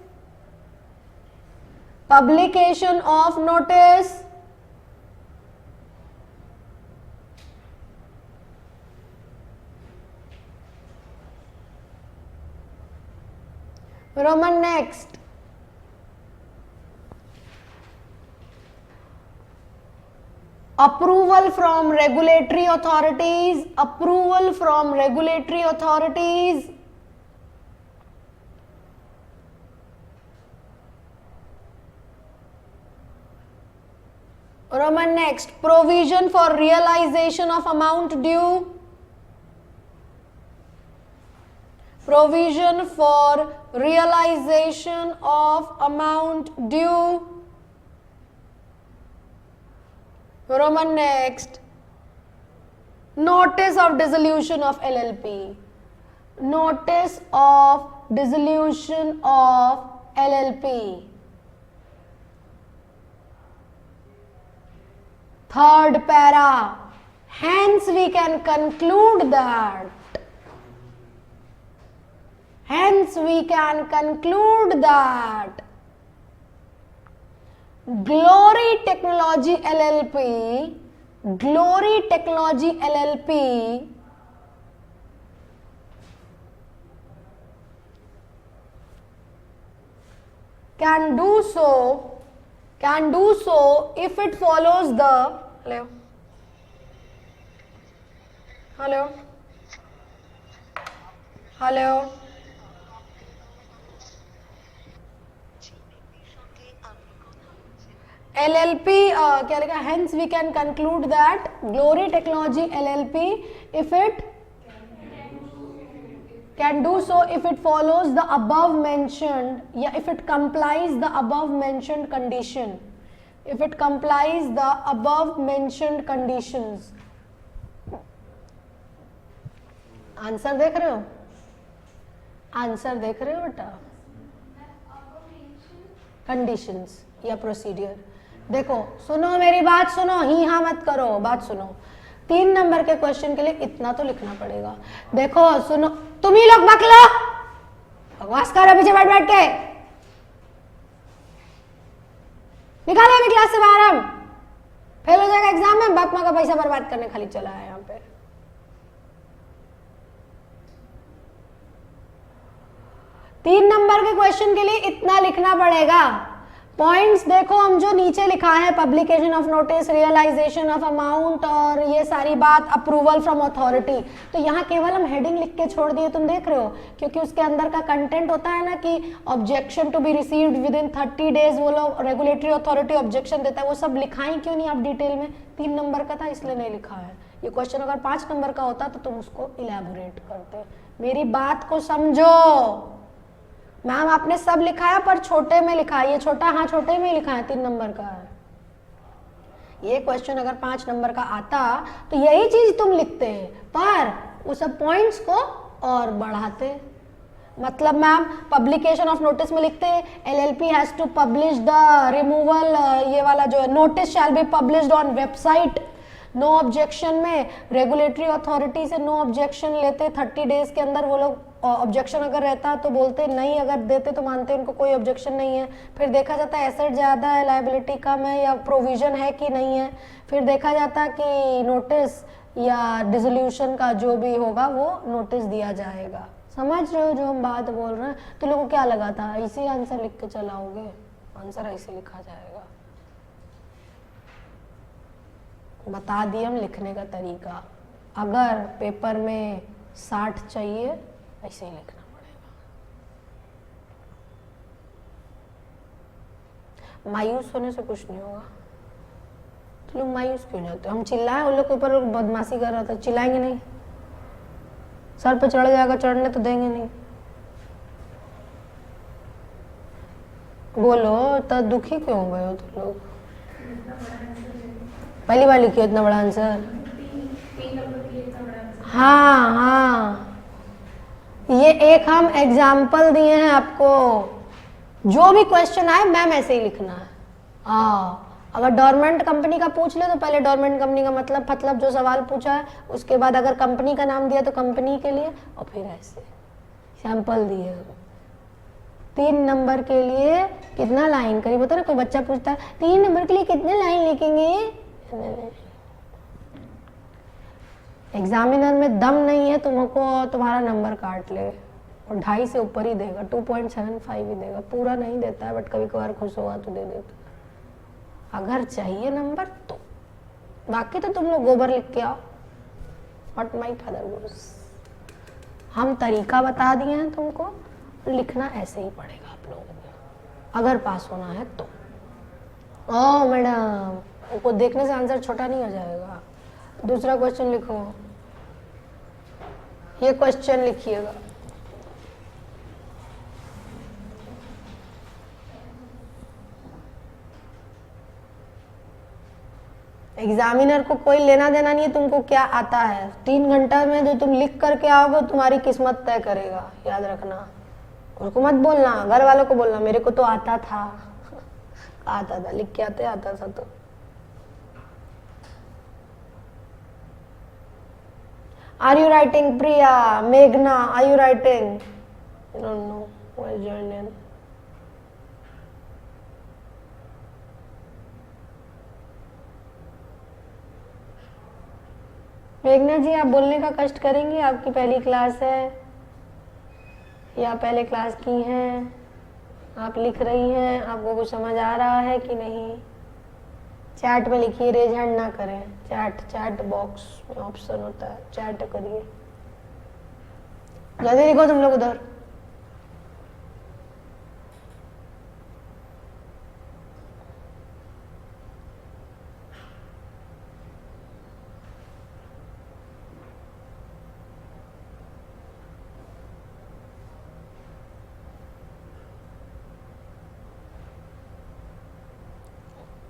publication of notice, Roman next, approval from regulatory authorities, approval from regulatory authorities, Roman next, provision for realization of amount due, provision for realization of amount due, Roman next, notice of dissolution of LLP, notice of dissolution of LLP. Third para, hence we can conclude that, hence we can conclude that Glory Technology LLP, Glory Technology LLP can do so if it follows the, hello, LLP क्या लिखा, hence we can conclude that Glory Technology LLP if it can do so if it follows the above mentioned या if it complies the above mentioned condition, if it complies the above mentioned conditions. Answer देख रहे हो, आंसर देख रहे हो बेटा, कंडीशंस या प्रोसीडियर. देखो सुनो मेरी बात सुनो, ही हाँ मत करो, बात सुनो. 3 नंबर के क्वेश्चन के लिए इतना तो लिखना पड़ेगा. देखो सुनो, तुम ही लोग बक लो, बकवास करो पीछे बैठ बैठ के. निकालो अभी क्लास से बाहर, हम फेल हो जाएगा एग्जाम में. बाप माँ का पैसा बर्बाद करने खाली चला है यहाँ पे. तीन नंबर के क्वेश्चन के लिए इतना लिखना पड़ेगा. पॉइंट्स देखो, हम जो नीचे लिखा है, publication of notice, realisation of amount और ये सारी बात, अप्रूवल फ्रॉम अथॉरिटी, तो यहाँ केवल हम हेडिंग लिख के छोड़ दिए, तुम देख रहे हो, क्योंकि उसके अंदर का कंटेंट होता है ना कि objection to be received within 30 days, वो लोग रेगुलेटरी अथॉरिटी ऑब्जेक्शन देता है, वो सब लिखाई क्यों नहीं आप डिटेल में. 3 नंबर का था इसलिए नहीं लिखा है. ये क्वेश्चन अगर 5 नंबर का होता तो तुम उसको इलेबोरेट करते. मेरी बात को समझो. मैम आपने सब लिखा है पर छोटे में लिखा है, ये छोटा, हाँ छोटे में लिखा है, 3 नंबर का है. ये क्वेश्चन अगर 5 नंबर का आता तो यही चीज तुम लिखते, पर उस पॉइंट्स को और बढ़ाते. मतलब मैम पब्लिकेशन ऑफ नोटिस में लिखते LLP has to publish the removal, ये वाला जो है, notice shall be published on website, no objection में रेगुलेटरी अथॉरिटी से नो ऑब्जेक्शन लेते 30 डेज के अंदर. वो लोग ऑब्जेक्शन अगर रहता तो बोलते नहीं, अगर देते तो मानते उनको कोई ऑब्जेक्शन नहीं है. फिर देखा जाता है एसेट ज़्यादा है, लायबिलिटी कम है, या प्रोविजन है कि नहीं है. फिर देखा जाता कि नोटिस या डिसोल्यूशन का जो भी होगा वो नोटिस दिया जाएगा. समझ रहे हो जो हम बात बोल रहे हैं. तो लोगों को क्या लगा था, इसी आंसर लिख के चलाओगे, आंसर ऐसे लिखा जाएगा. बता दिए हम लिखने का तरीका. अगर पेपर में 60 चाहिए ऐसे ही लिखना पड़ेगा. मायूस होने से कुछ नहीं होगा. तो लोग मायूस क्यों जाते हो. हम चिल्लाए, उन लोग के ऊपर बदमाशी कर रहा था, चिल्लाएंगे नहीं. सर पे चढ़ जाएगा, चढ़ने तो देंगे नहीं. बोलो तो दुखी क्यों हो गए हो तुम लोग. पहली बार लिखिए इतना बड़ा आंसर. हाँ हाँ, ये एक हम एग्जाम्पल दिए हैं आपको. जो भी क्वेश्चन आए मैम ऐसे ही लिखना है. अगर डोरमेंट कंपनी का पूछ ले तो पहले डोरमेंट कंपनी का मतलब जो सवाल पूछा है, उसके बाद अगर कंपनी का नाम दिया तो कंपनी के लिए, और फिर ऐसे सैंपल दिए. 3 नंबर के लिए कितना लाइन करीब होता है ना. कोई बच्चा पूछता है 3 नंबर के लिए कितने लाइन लिखेंगे. एग्जामिनर में दम नहीं है तुमको, तुम्हारा नंबर काट ले और 2.5 से ऊपर ही देगा, 2.75 ही देगा. पूरा नहीं देता है, बट कभी कभार खुश होगा तो दे देता. अगर चाहिए नंबर तो, बाकी तो तुम लोग गोबर लिख के आओ. व्हाट माय फादर गोस. हम तरीका बता दिए हैं तुमको, लिखना ऐसे ही पड़ेगा आप लोगों को अगर पास होना है तो. ओ मैडम, उनको देखने से आंसर छोटा नहीं हो जाएगा. दूसरा क्वेश्चन लिखो. ये क्वेश्चन लिखिएगा. एग्जामिनर को कोई लेना देना नहीं है तुमको क्या आता है. 3 घंटा में जो तुम लिख करके आओगे तुम्हारी किस्मत तय करेगा, याद रखना. उनको मत बोलना, घर वालों को बोलना मेरे को तो आता था. आता था, लिख के आते आता था. तो Are you writing, Priya? Meghna, are you writing? I don't know. Where's your name? मेघना जी, आप बोलने का कष्ट करेंगी. आपकी पहली क्लास है या पहले क्लास की हैं, आप लिख रही हैं, आपको कुछ समझ आ रहा है कि नहीं. चैट में लिखिए, रेज हैंड ना करें. चैट बॉक्स में ऑप्शन होता है, चैट करिए. जल्दी लिखो तुम लोग उधर.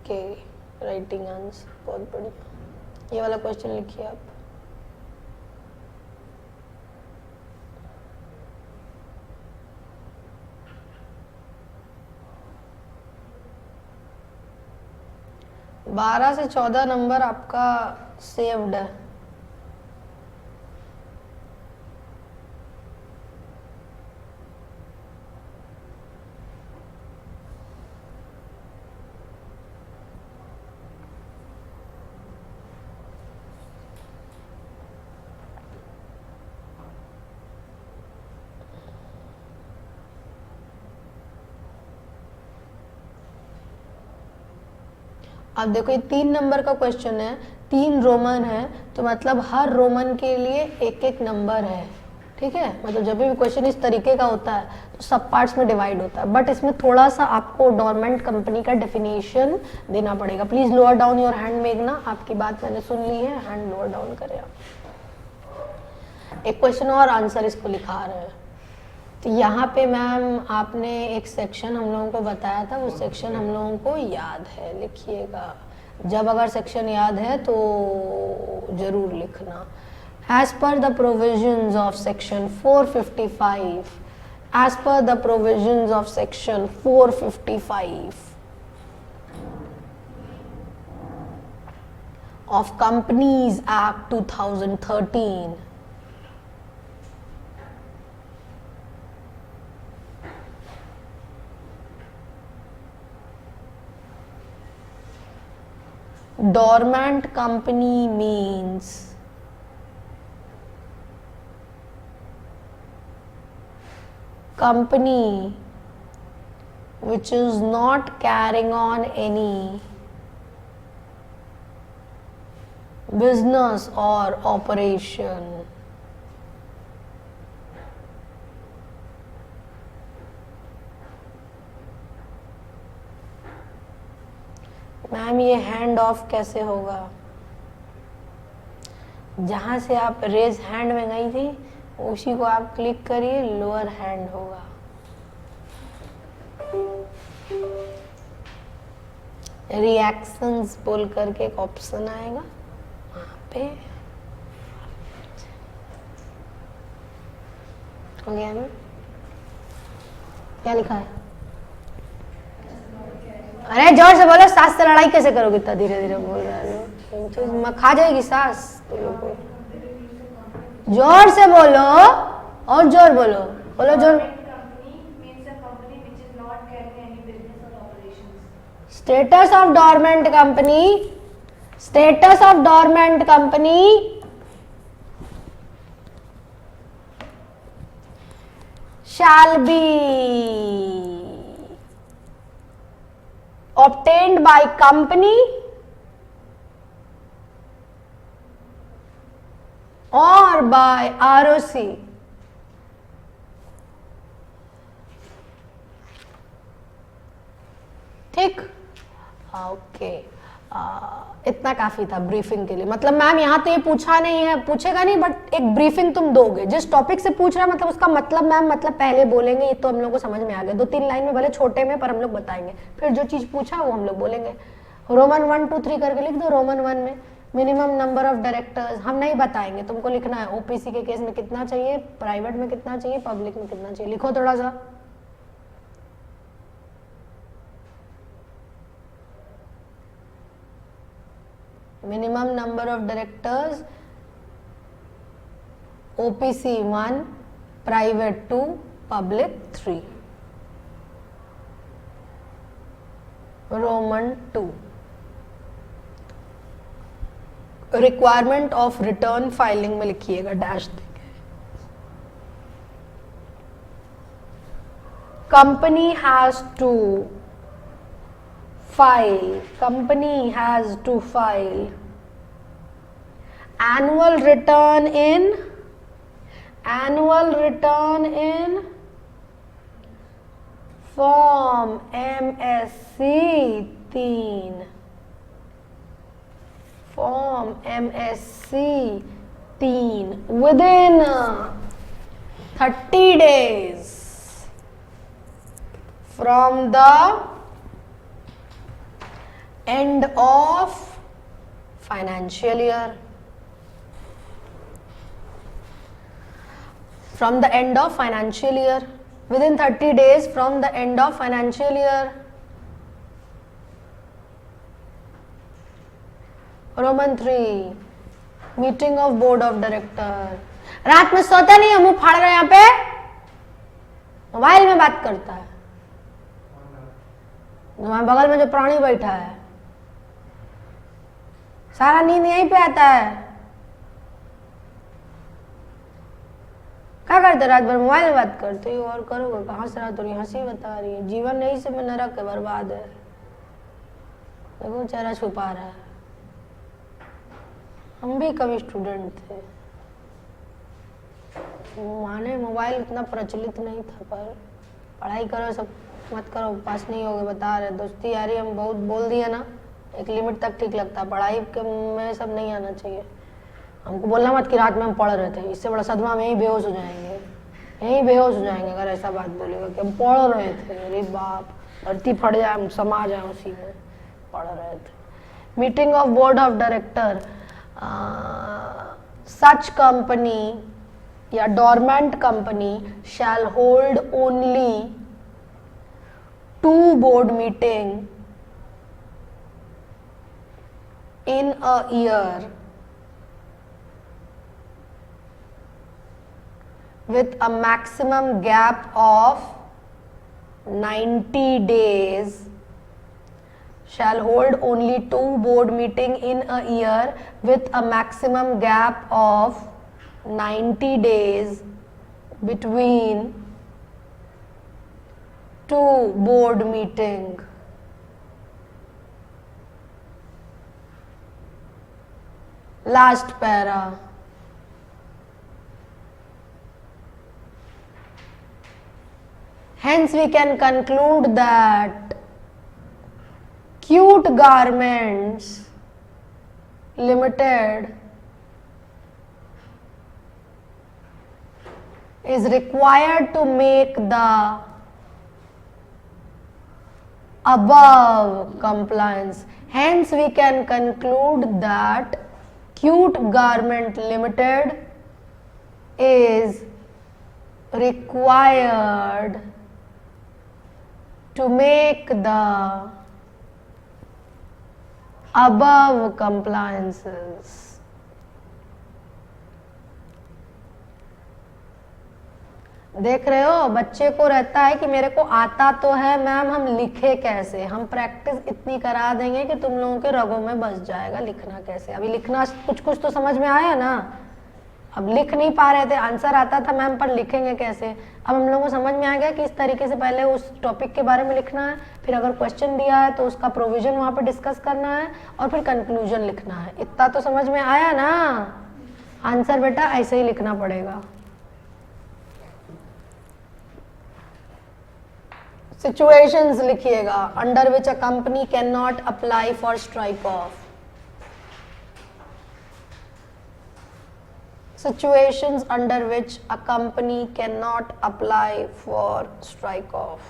ओके, राइटिंग आंसर, बहुत बढ़िया। ये वाला क्वेश्चन लिखिए आप। बारह से 14 नंबर आपका सेव्ड है। अब देखो ये 3 नंबर का क्वेश्चन है, 3 रोमन है, तो मतलब हर रोमन के लिए एक एक नंबर है, ठीक है। मतलब जब भी क्वेश्चन इस तरीके का होता है तो सब पार्ट्स में डिवाइड होता है, बट इसमें थोड़ा सा आपको डोरमेंट कंपनी का डेफिनेशन देना पड़ेगा। Please lower down your hand मेघना, आपकी बात मैंने सुन ली है, हैंड लोअर डाउन करें आप। एक क्वेश्चन और आंसर इसको लिखा रहे हैं। तो यहाँ पे मैम आपने एक सेक्शन हम लोगों को बताया था, वो सेक्शन हम लोगों को याद है, लिखिएगा। जब अगर सेक्शन याद है तो जरूर लिखना। As per the provisions of section 455, as per the provisions of section 455 of companies act 2013, dormant company means company which is not carrying on any business or operation. Ma'am ये हैंड ऑफ कैसे होगा? जहां से आप रेज हैंड में गई थी उसी को आप क्लिक करिए, लोअर हैंड होगा। रिएक्शंस बोल करके एक ऑप्शन आएगा वहां पे, हो गया ना? क्या लिखा है? अरे जोर से बोलो, सास से लड़ाई कैसे करोगे? इतना धीरे धीरे बोल रहे हो, खा जाएगी सास तुम लोग को। जोर से बोलो, और जोर बोलो, बोलो जोर। Status of dormant company, status of dormant company shall be obtained by company or by ROC. ठीक, ओके। इतना काफी था ब्रीफिंग के लिए। मतलब मैम यहाँ तो ये पूछा नहीं है, पूछेगा नहीं, बट एक ब्रीफिंग तुम दोगे। जिस टॉपिक से पूछ रहा है मतलब उसका मतलब मैम मतलब पहले बोलेंगे, ये तो हम लोग को समझ में आ गया। 2-3 लाइन में, भले छोटे में, पर हम लोग बताएंगे। फिर जो चीज पूछा वो हम लोग बोलेंगे। रोमन 1, 2, 3 करके लिख दो। रोमन 1 में मिनिमम नंबर ऑफ डायरेक्टर्स हम नहीं बताएंगे, तुमको लिखना है। ओपीसी के केस में कितना चाहिए, प्राइवेट में कितना चाहिए, पब्लिक में कितना चाहिए, लिखो थोड़ा सा। minimum number of directors, OPC 1, private 2, public 3. Roman 2. Requirement of return filing में लिखिएगा, डैश देके। Company has to file, company has to file annual return in form MSC 3, form MSC 3 within 30 days from the end of financial year. From the end of financial year, within 30 days from the end of financial year. Roman 3, meeting of board of director. रात में सोता नहीं है, मुंह फाड़ रहा है, यहाँ पे मोबाइल में बात करता है. तुम्हारे बगल में जो प्राणी बैठा है, सारा नींद यहीं पे आता है. क्या करते रात भर मोबाइल में बात करते हो और करोगे कहाँ से? रात हो रही हंसी बता रही है, जीवन नहीं से में नरक है, बर्बाद है. देखो चेहरा छुपा रहा है. हम भी कभी स्टूडेंट थे, माने मोबाइल उतना प्रचलित नहीं था, पर पढ़ाई करो सब मत करो, पास नहीं होगे. बता रहे दोस्ती यारी हम बहुत बोल दिए ना, एक लिमिट तक ठीक लगता, पढ़ाई के में सब नहीं आना चाहिए. हमको बोलना मत कि रात में हम पढ़ रहे थे, इससे बड़ा सदमा में ही बेहोश हो जाएंगे, यहीं बेहोश हो जाएंगे अगर ऐसा बात बोलेगा कि हम पढ़ रहे थे. अरे बाप, धरती फट जाए, हम समा जाए उसी में, पढ़ रहे थे. Meeting of board of director. Such company or dormant company shall hold only 2 board meeting in a year with a maximum gap of 90 days. Shall hold only 2 board meeting in a year with a maximum gap of 90 days between 2 board meeting. Last para. Hence we can conclude that Cute Garments Limited is required to make the above compliance. Hence we can conclude that Cute Garment Limited is required to make the above compliances. देख रहे हो, बच्चे को रहता है कि मेरे को आता तो है मैम, हम लिखे कैसे? हम प्रैक्टिस इतनी करा देंगे कि तुम लोगों के रगों में बस जाएगा लिखना कैसे. अभी लिखना कुछ कुछ तो समझ में आया ना, अब लिख नहीं पा रहे थे, आंसर आता था मैम पर लिखेंगे कैसे. अब हम लोगों को समझ में आ गया कि इस तरीके से पहले उस टॉपिक के बारे में लिखना है, फिर अगर क्वेश्चन दिया है तो उसका प्रोविजन वहाँ पर डिस्कस करना है और फिर कंक्लूजन लिखना है. इतना तो समझ में आया ना. आंसर बेटा ऐसे ही लिखना पड़ेगा. सिचुएशंस लिखिएगा under which a company can not apply for strike off. Situations under which a company cannot apply for strike off.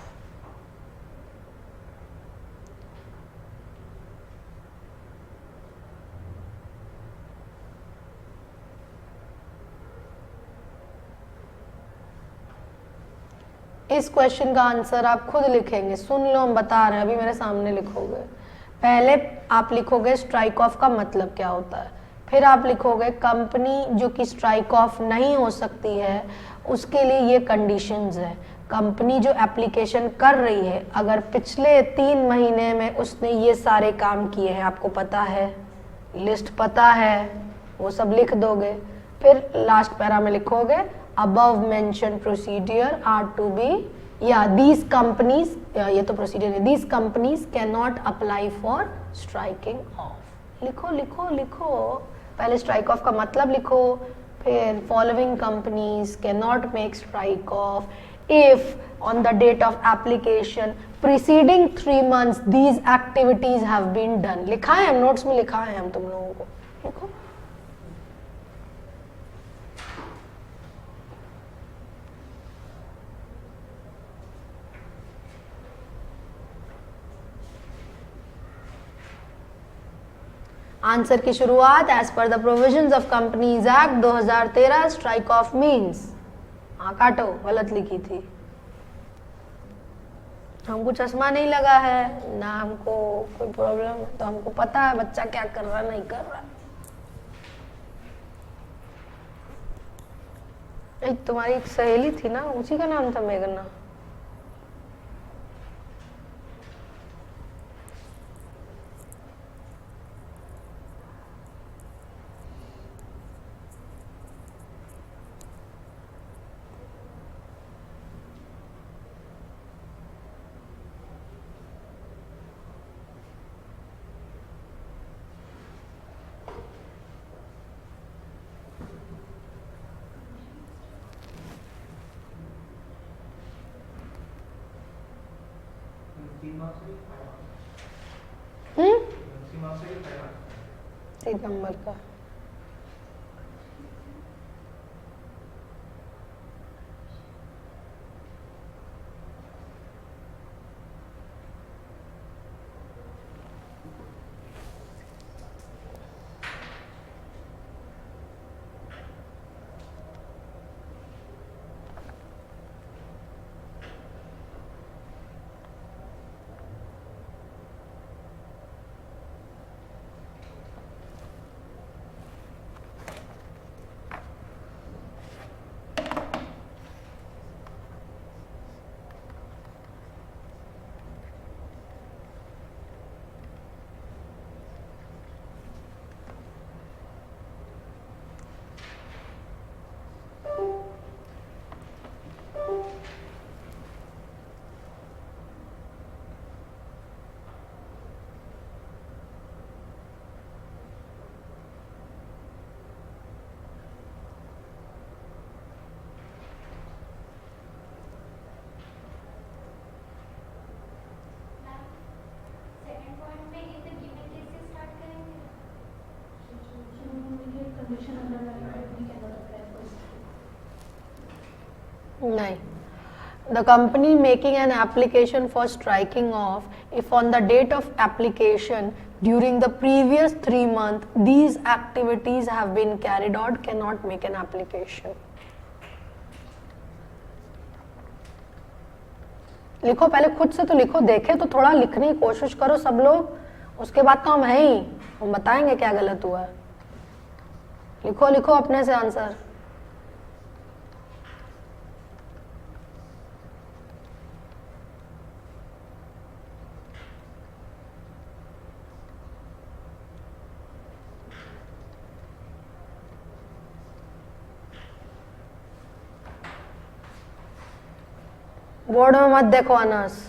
इस क्वेश्चन का आंसर आप खुद लिखेंगे. सुन लो, हम बता रहे हैं, अभी मेरे सामने लिखोगे. पहले आप लिखोगे स्ट्राइक ऑफ का मतलब क्या होता है, फिर आप लिखोगे कंपनी जो कि स्ट्राइक ऑफ नहीं हो सकती है उसके लिए ये कंडीशंस है. कंपनी जो एप्लीकेशन कर रही है, अगर पिछले 3 महीने में उसने ये सारे काम किए हैं, आपको पता है, लिस्ट पता है, वो सब लिख दोगे. फिर लास्ट पैरा में लिखोगे above mention procedure are to be, या दीज कंपनीज, ये तो प्रोसीडियर है, these companies can not apply for striking off. लिखो लिखो लिखो. पहले स्ट्राइक ऑफ का मतलब लिखो, फिर following companies can not make strike off if on the date of application preceding 3 months these activities have been done. लिखा है, हम नोट्स में लिखा है हम तुम लोगों को. लिखो. आंसर की शुरुआत as per the provisions of companies act 2013 strike off means. हाँ काटो, गलत लिखी थी। हमको चश्मा नहीं लगा है ना, हमको कोई प्रॉब्लम है, तो हमको पता है बच्चा क्या कर रहा नहीं कर रहा। एक तुम्हारी एक सहेली थी ना, उसी का नाम था मेघना। हम्म, 3 नंबर का। सेकंड पॉइंट में इन द गिवन केस से स्टार्ट करेंगे। नहीं, the company making an application for striking off if on the date of application during the previous 3 months these activities have been carried out cannot make an application। लिखो, पहले खुद से तो लिखो, देखे तो थोड़ा लिखने की कोशिश करो सब लोग, उसके बाद तो हम है ही, हम बताएंगे क्या गलत हुआ है। लिखो लिखो अपने से आंसर। बोर्ड में मत देखो अनस।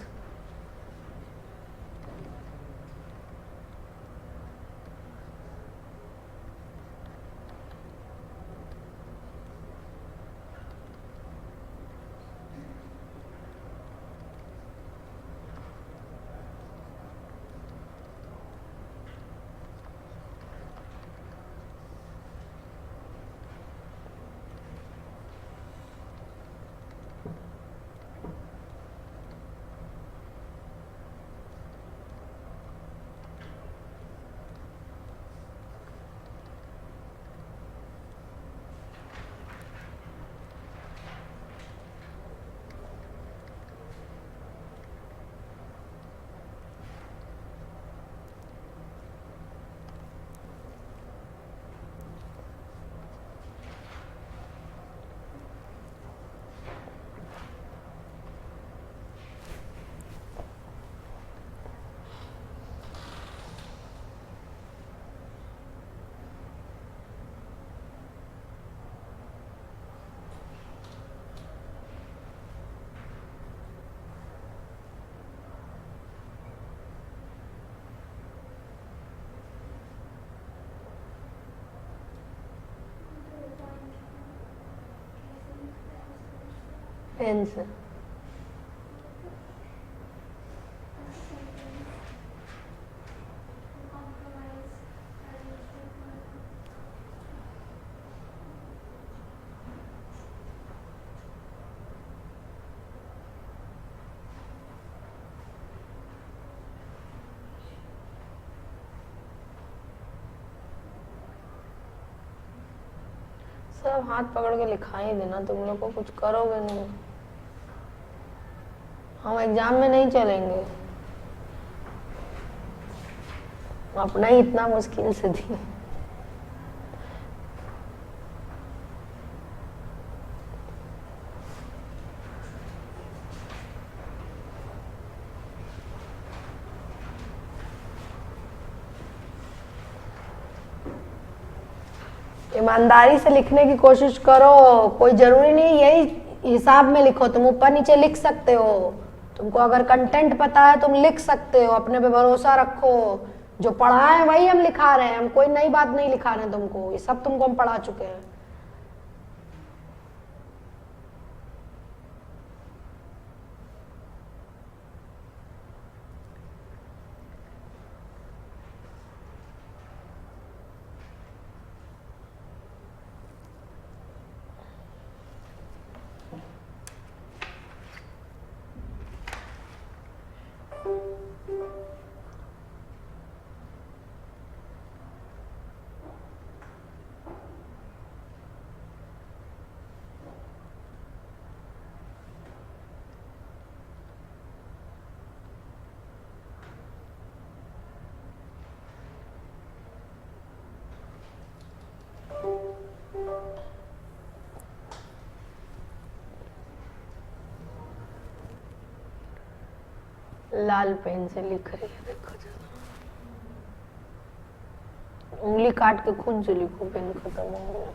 पेन से सब हाथ पकड़ के लिखा ही देना, तुम लोग को कुछ करोगे नहीं, हम एग्जाम में नहीं चलेंगे, अपना ही इतना मुश्किल से दी। ईमानदारी से लिखने की कोशिश करो, कोई जरूरी नहीं यही हिसाब में लिखो, तुम ऊपर नीचे लिख सकते हो, तुमको अगर कंटेंट पता है तुम लिख सकते हो, अपने पे भरोसा रखो, जो पढ़ा है वही हम लिखा रहे हैं, हम कोई नई बात नहीं लिखा रहे हैं तुमको, ये सब तुमको हम पढ़ा चुके हैं। लाल पेन से लिख रही है, देखो जरा, उंगली काट के खुद से लिखो, पेन खत्म हो गया।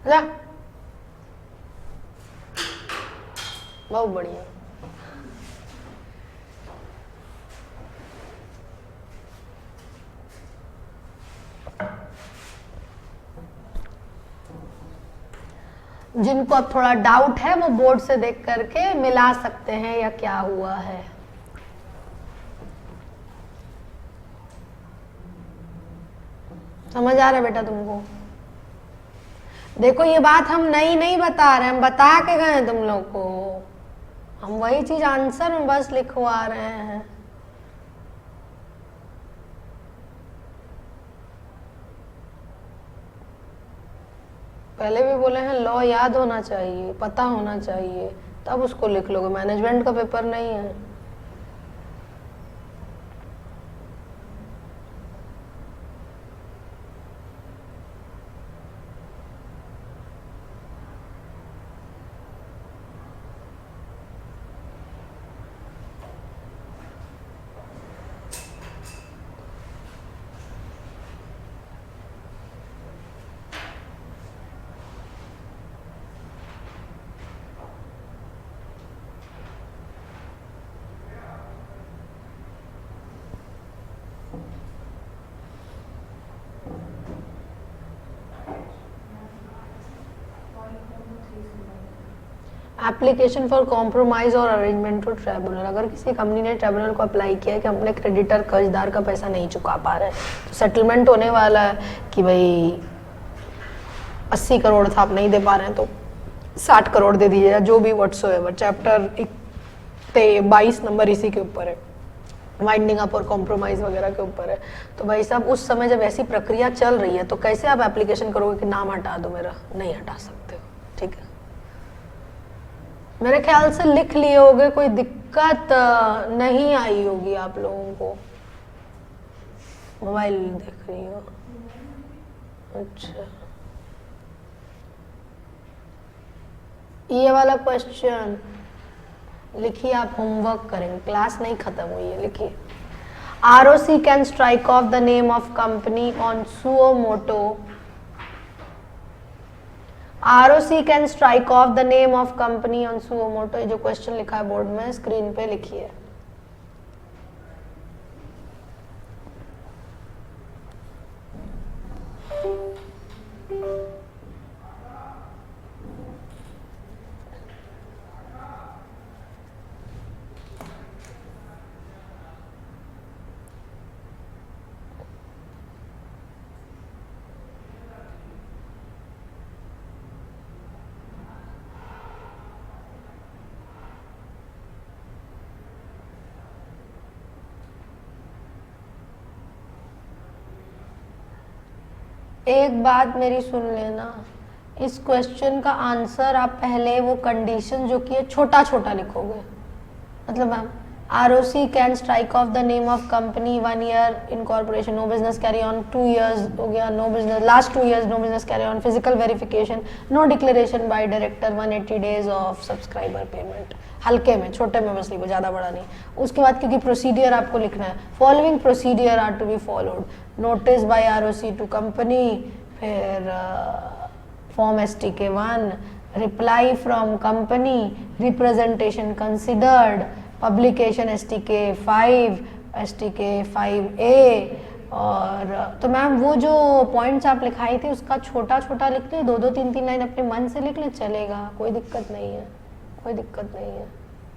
ला, बहुत बढ़िया। जिनको अब थोड़ा डाउट है वो बोर्ड से देख करके मिला सकते हैं या क्या हुआ है। समझ आ रहा है बेटा तुमको? देखो ये बात हम नई नहीं बता रहे, हम बता के गए तुम लोग को, हम वही चीज आंसर में बस लिखवा रहे हैं। पहले भी बोले हैं लॉ याद होना चाहिए, पता होना चाहिए, तब उसको लिख लोगे, मैनेजमेंट का पेपर नहीं है। एप्लीकेशन फॉर कॉम्प्रोमाइज और अरेंजमेंट टू ट्रिब्यूनल, अगर किसी कंपनी ने ट्रिब्यूनल को अप्लाई किया है कि हम अपने क्रेडिटर कर्जदार का पैसा नहीं चुका पा रहे हैं, तो सेटलमेंट होने वाला है कि भाई 80 करोड़ था आप नहीं दे पा रहे हैं तो 60 करोड़ दे दीजिएगा, जो भी व्हाट्सोएवर। चैप्टर 22 नंबर इसी के ऊपर है, वाइंडिंग अप और कॉम्प्रोमाइज वगैरह के ऊपर है। तो भाई साहब उस समय जब ऐसी प्रक्रिया चल रही है तो कैसे आप एप्लीकेशन करोगे कि नाम हटा दो मेरा? नहीं हटा सकते हो, ठीक है। मेरे ख्याल से लिख लिए होगे, कोई दिक्कत नहीं आई होगी आप लोगों को। मोबाइल देख रही हो? अच्छा, ये वाला क्वेश्चन लिखिए, आप होमवर्क करेंगे, क्लास नहीं खत्म हुई है, लिखिए। ROC can strike off the name of company on suo motu. ROC can strike off the name of company on suo motu. ये जो क्वेश्चन लिखा है बोर्ड में, स्क्रीन पे लिखिए। एक बात मेरी सुन लेना, इस क्वेश्चन का आंसर आप पहले वो कंडीशन जो कि है छोटा छोटा लिखोगे। मतलब ma'am ROC can strike off the name of company 1 year incorporation, no business carry on 2 years हो गया, no business last 2 years, no business carry on physical verification, no declaration by director, 180 days of subscriber payment. हल्के में, छोटे में बस लिखो, ज़्यादा बड़ा नहीं। उसके बाद क्योंकि प्रोसीडियर आपको लिखना है, following procedure are to be followed, notice by ROC to company, फिर form STK1, reply from company, representation considered, publication STK5, STK5A। और तो मैम वो जो पॉइंट्स आप लिखाई थी उसका छोटा छोटा लिख ले, 2-2 3-3 लाइन अपने मन से लिख ले, चलेगा, कोई दिक्कत नहीं है, कोई दिक्कत नहीं है।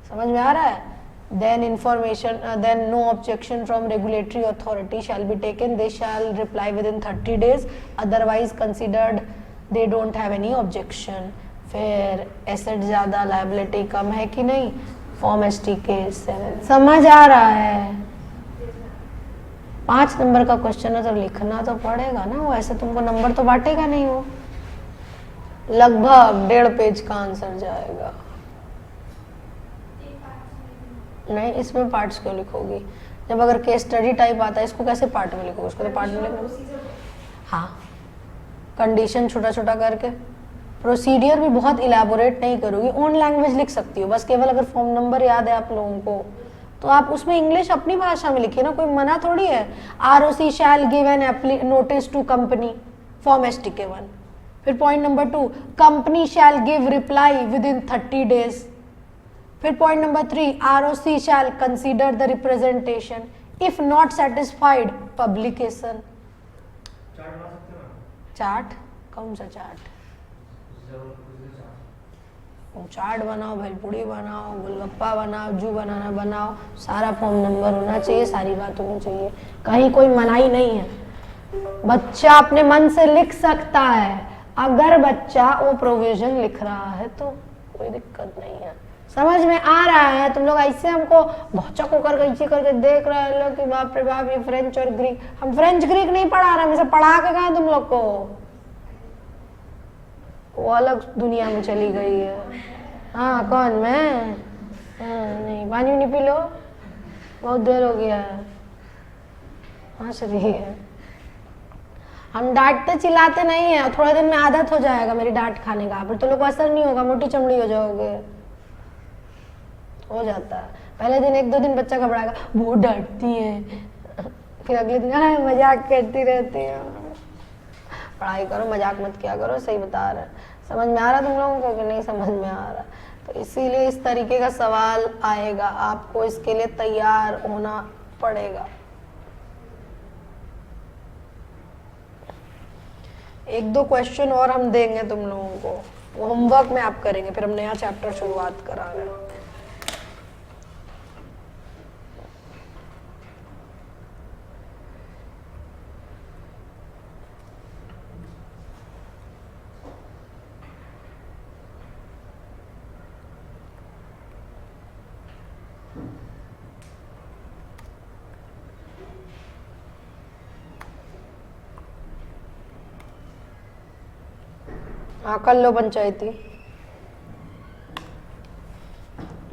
समझ में आ रहा है? Then information, then no objection from regulatory authority shall be taken. They shall reply within 30 days. Otherwise considered they don't have any objection. फिर एसेट ज़्यादा, लाइबिलिटी कम है कि नहीं, फॉर्म STK7। समझ आ रहा है? 5 नंबर का क्वेश्चन है तो लिखना तो पड़ेगा ना, वो ऐसे तुमको नंबर तो बांटेगा नहीं, वो लगभग 1.5 पेज का आंसर जाएगा। नहीं, इसमें पार्ट्स क्यों लिखोगी? जब अगर केस स्टडी टाइप आता है इसको कैसे पार्ट में लिखोगे? उसको तो पार्ट में लिखोगे। हाँ, कंडीशन छोटा छोटा करके, प्रोसीडियर भी बहुत इलेबोरेट नहीं करोगी, ओन लैंग्वेज लिख सकती हो, बस केवल अगर फॉर्म नंबर याद है आप लोगों को तो आप उसमें इंग्लिश अपनी भाषा में लिखिए ना, कोई मना थोड़ी है। ROC shall give an notice to company, form STK1। फिर point number 2, company shall give reply within 30 days. फिर point number 3, ROC shall consider the representation, if not satisfied publication. Chart? कौन सा चार्ट? चाट बनाओ, भेलपुड़ी बनाओ, गोलगप्पा बनाओ, जू बनाना बनाओ, सारा फॉर्म नंबर होना चाहिए, सारी बात होनी चाहिए, कहीं कोई मनाही नहीं है। बच्चा अपने मन से लिख सकता है, अगर बच्चा वो प्रोविजन लिख रहा है तो कोई दिक्कत नहीं है। समझ में आ रहा है? तुम लोग ऐसे हमको भौचक होकर ऐसे करके देख रहे हो कि बाप रे बाप ये फ्रेंच और ग्रीक, हम फ्रेंच ग्रीक नहीं पढ़ा रहे, हम पढ़ा के गए तुम लोग को, वो अलग दुनिया में चली गई है। हाँ, कौन? मैं? नहीं, पानी नहीं पी लो, बहुत देर हो गया है। हंस रही है। हम डांटते चिल्लाते नहीं है, थोड़े दिन में आदत हो जाएगा मेरी डांट खाने का, फिर तो लोग को असर नहीं होगा, मोटी चमड़ी हो जाओगे। हो जाता है, पहले दिन 1-2 दिन बच्चा घबराएगा, वो डांटती है, फिर अगले दिन मजाक करती रहती है। पढ़ाई करो, मजाक मत किया करो, सही बता रहे। समझ में आ रहा तुम लोगों को कि नहीं समझ में आ रहा? तो इसीलिए इस तरीके का सवाल आएगा, आपको इसके लिए तैयार होना पड़ेगा। 1-2 क्वेश्चन और हम देंगे तुम लोगों को, वो होमवर्क में आप करेंगे, फिर हम नया चैप्टर शुरुआत करा रहे हैं। हाँ, कर लो पंचायती,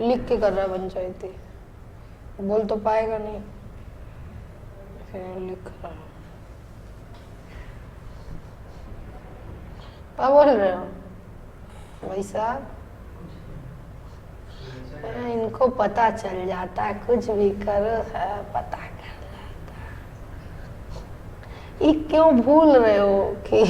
लिख के कर रहा है पंचायती, बोल तो पाएगा नहीं, फिर लिख रहा है। क्या बोल रहे हो भाई साहब? इनको पता चल जाता है, कुछ भी करो है पता कर जाता है। ये क्यों भूल रहे हो कि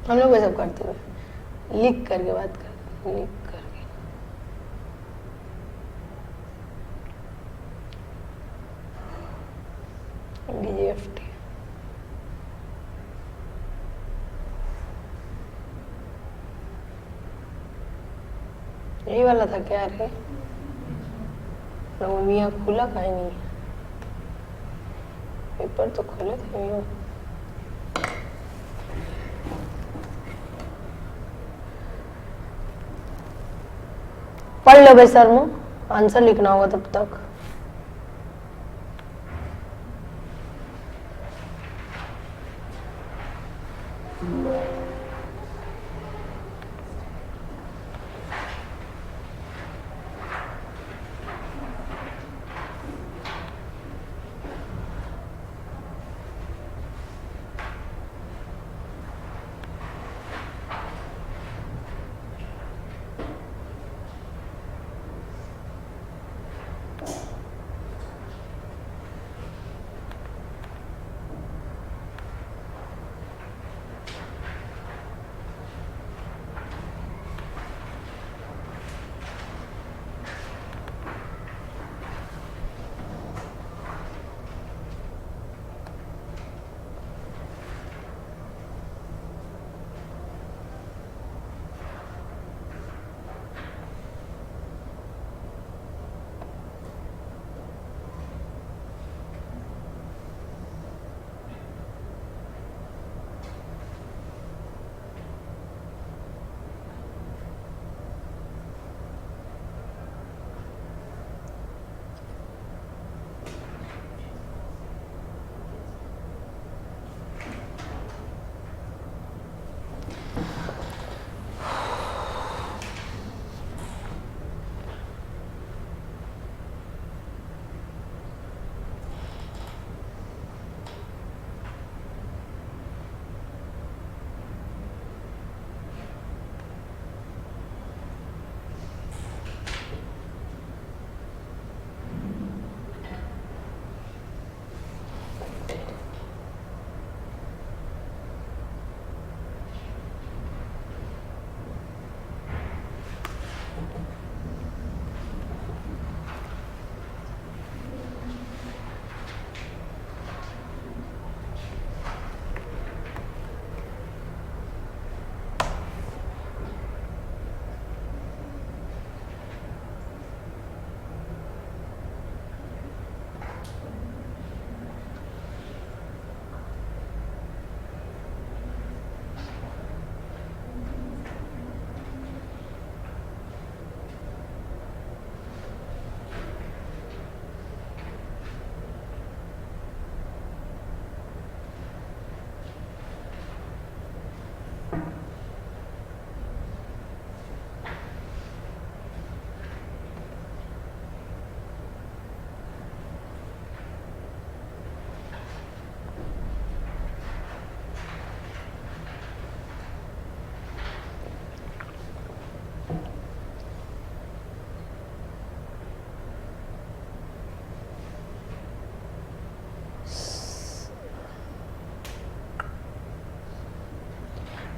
हम लोग सब करते हुए लिख करके बात करते, लिख करके। DGFT यही वाला था क्या रे? मियाँ खुला का ही नहीं, पेपर तो खोले थे। पढ़ लो भाई शर्मो, आंसर लिखना होगा तब तक।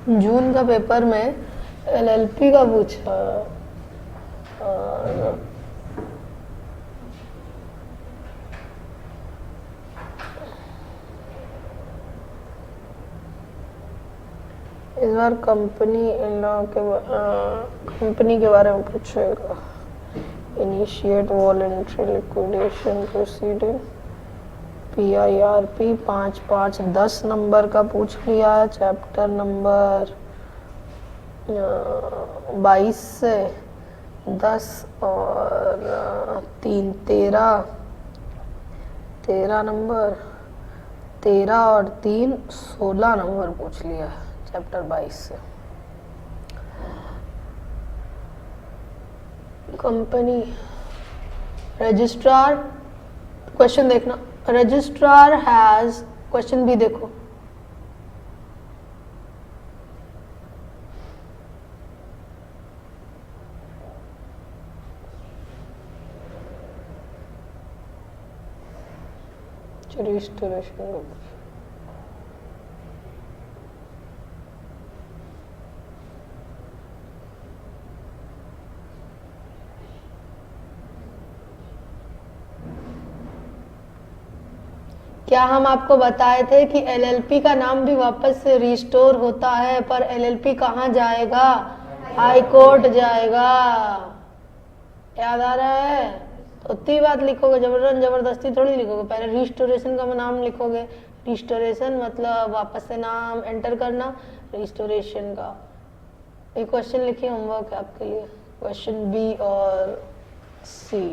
जून का पेपर में एलएलपी का पूछा और इस बार कंपनी के बारे में पूछेगा। Initiate voluntary liquidation proceeding PIRP 5-5-10 number का पूछ लिया है। चैप्टर नंबर 22 से 10 और 3 13 नंबर 13 और 3 16 नंबर पूछ लिया है चैप्टर 22 से। कंपनी रजिस्ट्रार क्वेश्चन देखना। रजिस्ट्रार हैज क्वेश्चन भी देखो। रजिस्ट्रेशन क्या हम आपको बताए थे कि एलएलपी का नाम भी वापस से रिस्टोर होता है, पर एलएलपी कहाँ जाएगा? हाई कोर्ट जाएगा। याद आ रहा है? तो उतनी बात लिखोगे, जबरदस्ती थोड़ी लिखोगे। पहले रिस्टोरेशन का नाम लिखोगे। रिस्टोरेशन मतलब वापस से नाम एंटर करना। रिस्टोरेशन का एक क्वेश्चन लिखिए, होमवर्क है आपके लिए। क्वेश्चन बी और सी।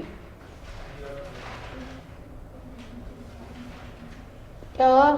क्या हुआ?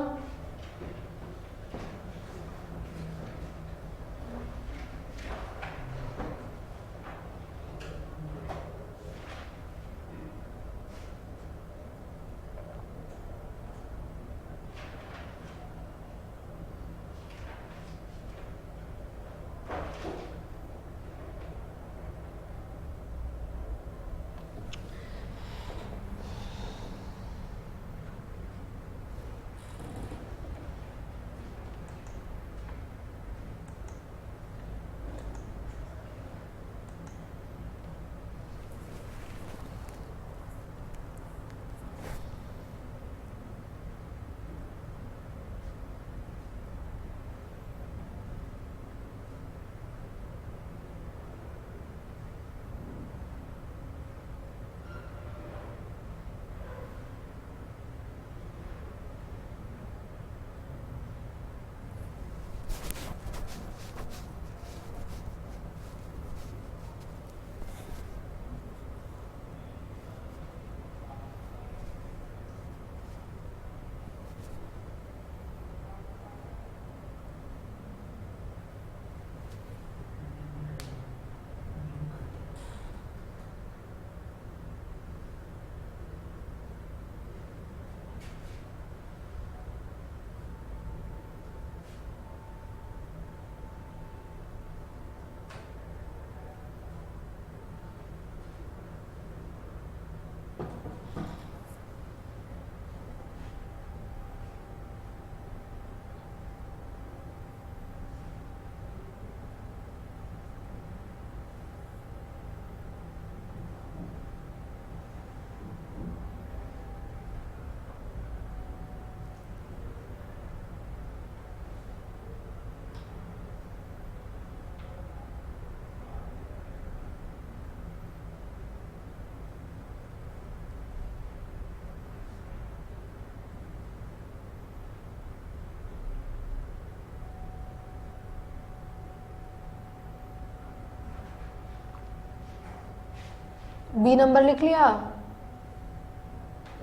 बी नंबर लिख लिया?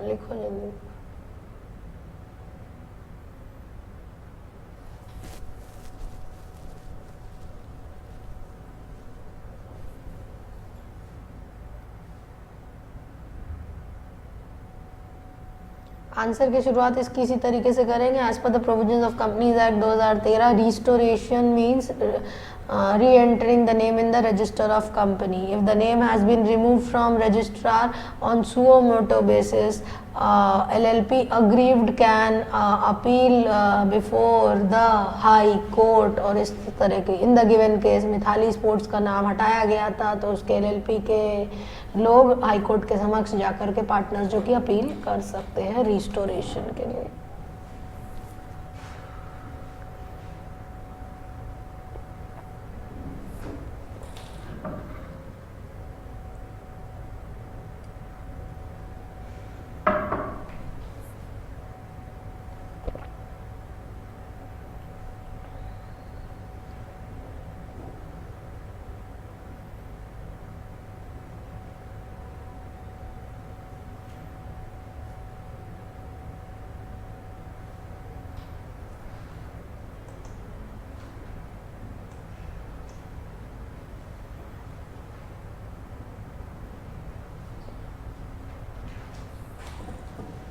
लिखो जल्दी। आंसर की शुरुआत इसकी इसी तरीके से करेंगे। As per the provisions of companies act 2013, restoration means re-entering the name in the register of company. If the name has been removed from registrar on suo motu basis, LLP aggrieved can appeal before the high court। और इस तरह के in the given case Mithali sports का नाम हटाया गया था तो उसके LLP के लोग हाई कोर्ट के समक्ष जाकर के पार्टनर्स जो कि अपील कर सकते हैं रिस्टोरेशन के लिए।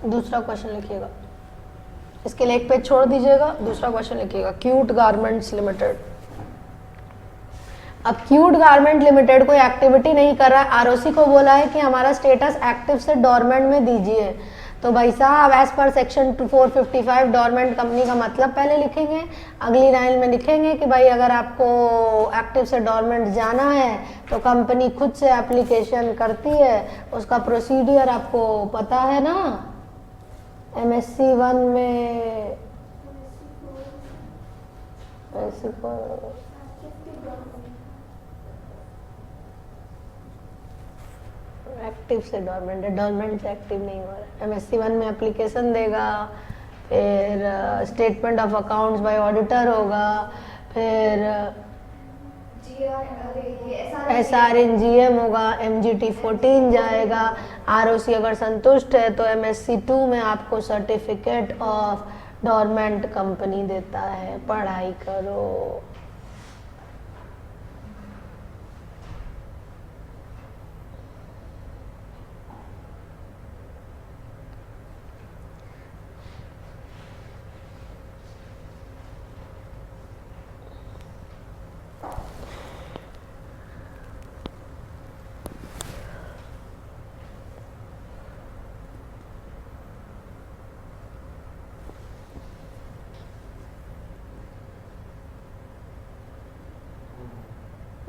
दूसरा क्वेश्चन लिखिएगा, इसके लिए एक पेज छोड़ दीजिएगा, दूसरा क्वेश्चन लिखिएगा। Cute garments limited. अब क्यूट गारमेंट लिमिटेड कोई एक्टिविटी नहीं कर रहा है, आरओसी को बोला है कि हमारा स्टेटस एक्टिव से डोरमेंट में दीजिए। तो भाई साहब as per section 455 dormant company का मतलब पहले लिखेंगे, अगली लाइन में लिखेंगे कि भाई अगर आपको एक्टिव से डोरमेंट जाना है तो कंपनी खुद से एप्लीकेशन करती है, उसका प्रोसीडियर आपको पता है ना। MSc 1 में एक्टिव से डोरमेंट है, डोरमेंट से एक्टिव नहीं हो रहा है। MSc 1 में एप्लीकेशन देगा, फिर statement of accounts bye auditor होगा, फिर SRNGM होगा, MGT14 जाएगा। ROC अगर संतुष्ट है तो MSc2 में आपको सर्टिफिकेट ऑफ डोरमेंट कंपनी देता है। पढ़ाई करो।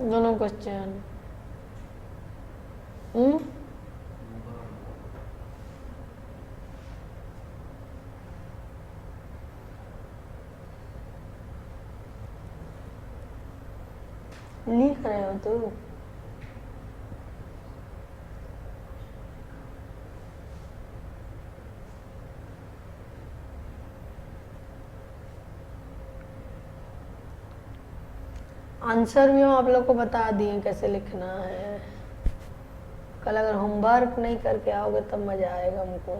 दोनों क्वेश्चन लिख रहे हो तू? आंसर भी हम आप लोग को बता दिए कैसे लिखना है। कल अगर होमवर्क नहीं करके आओगे तब मजा आएगा हमको।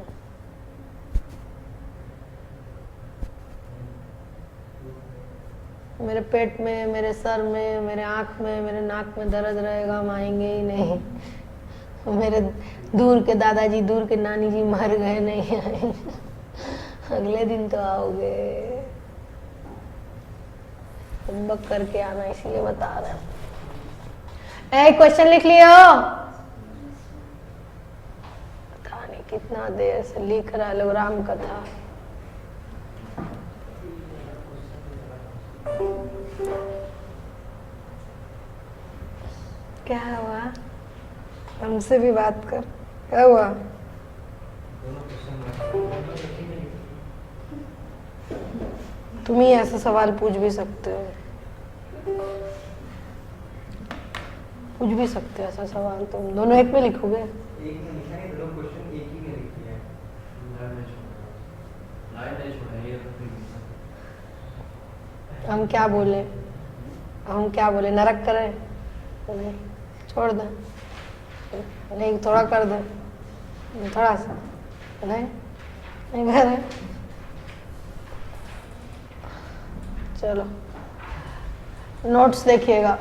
मेरे पेट में, मेरे सर में, मेरे आँख में, मेरे नाक में दर्द रहेगा, हम आएंगे ही नहीं। मेरे दूर के दादाजी, दूर के नानी जी मर गए, नहीं आएंगे। अगले दिन तो आओगे। होमवर्क करके आना, इसीलिए बता रहे हैं। एक क्वेश्चन लिख लियो। पता नहीं कितना देर से लिख रहा है लोग राम कथा। क्या हुआ? हमसे भी बात कर। क्या हुआ? तुम ही ऐसा सवाल पूछ भी सकते हो, पूछ भी सकते हो ऐसा सवाल। तुम दोनों एक में लिखोगे? एक में लिखा है, दोनों क्वेश्चन एक ही में लिखी है। हम क्या बोले? हम क्या बोले? नरक करें? नहीं, छोड़ दे। नहीं, थोड़ा कर दे, थोड़ा सा। नहीं, नहीं करे। चलो नोट्स देखिएगा।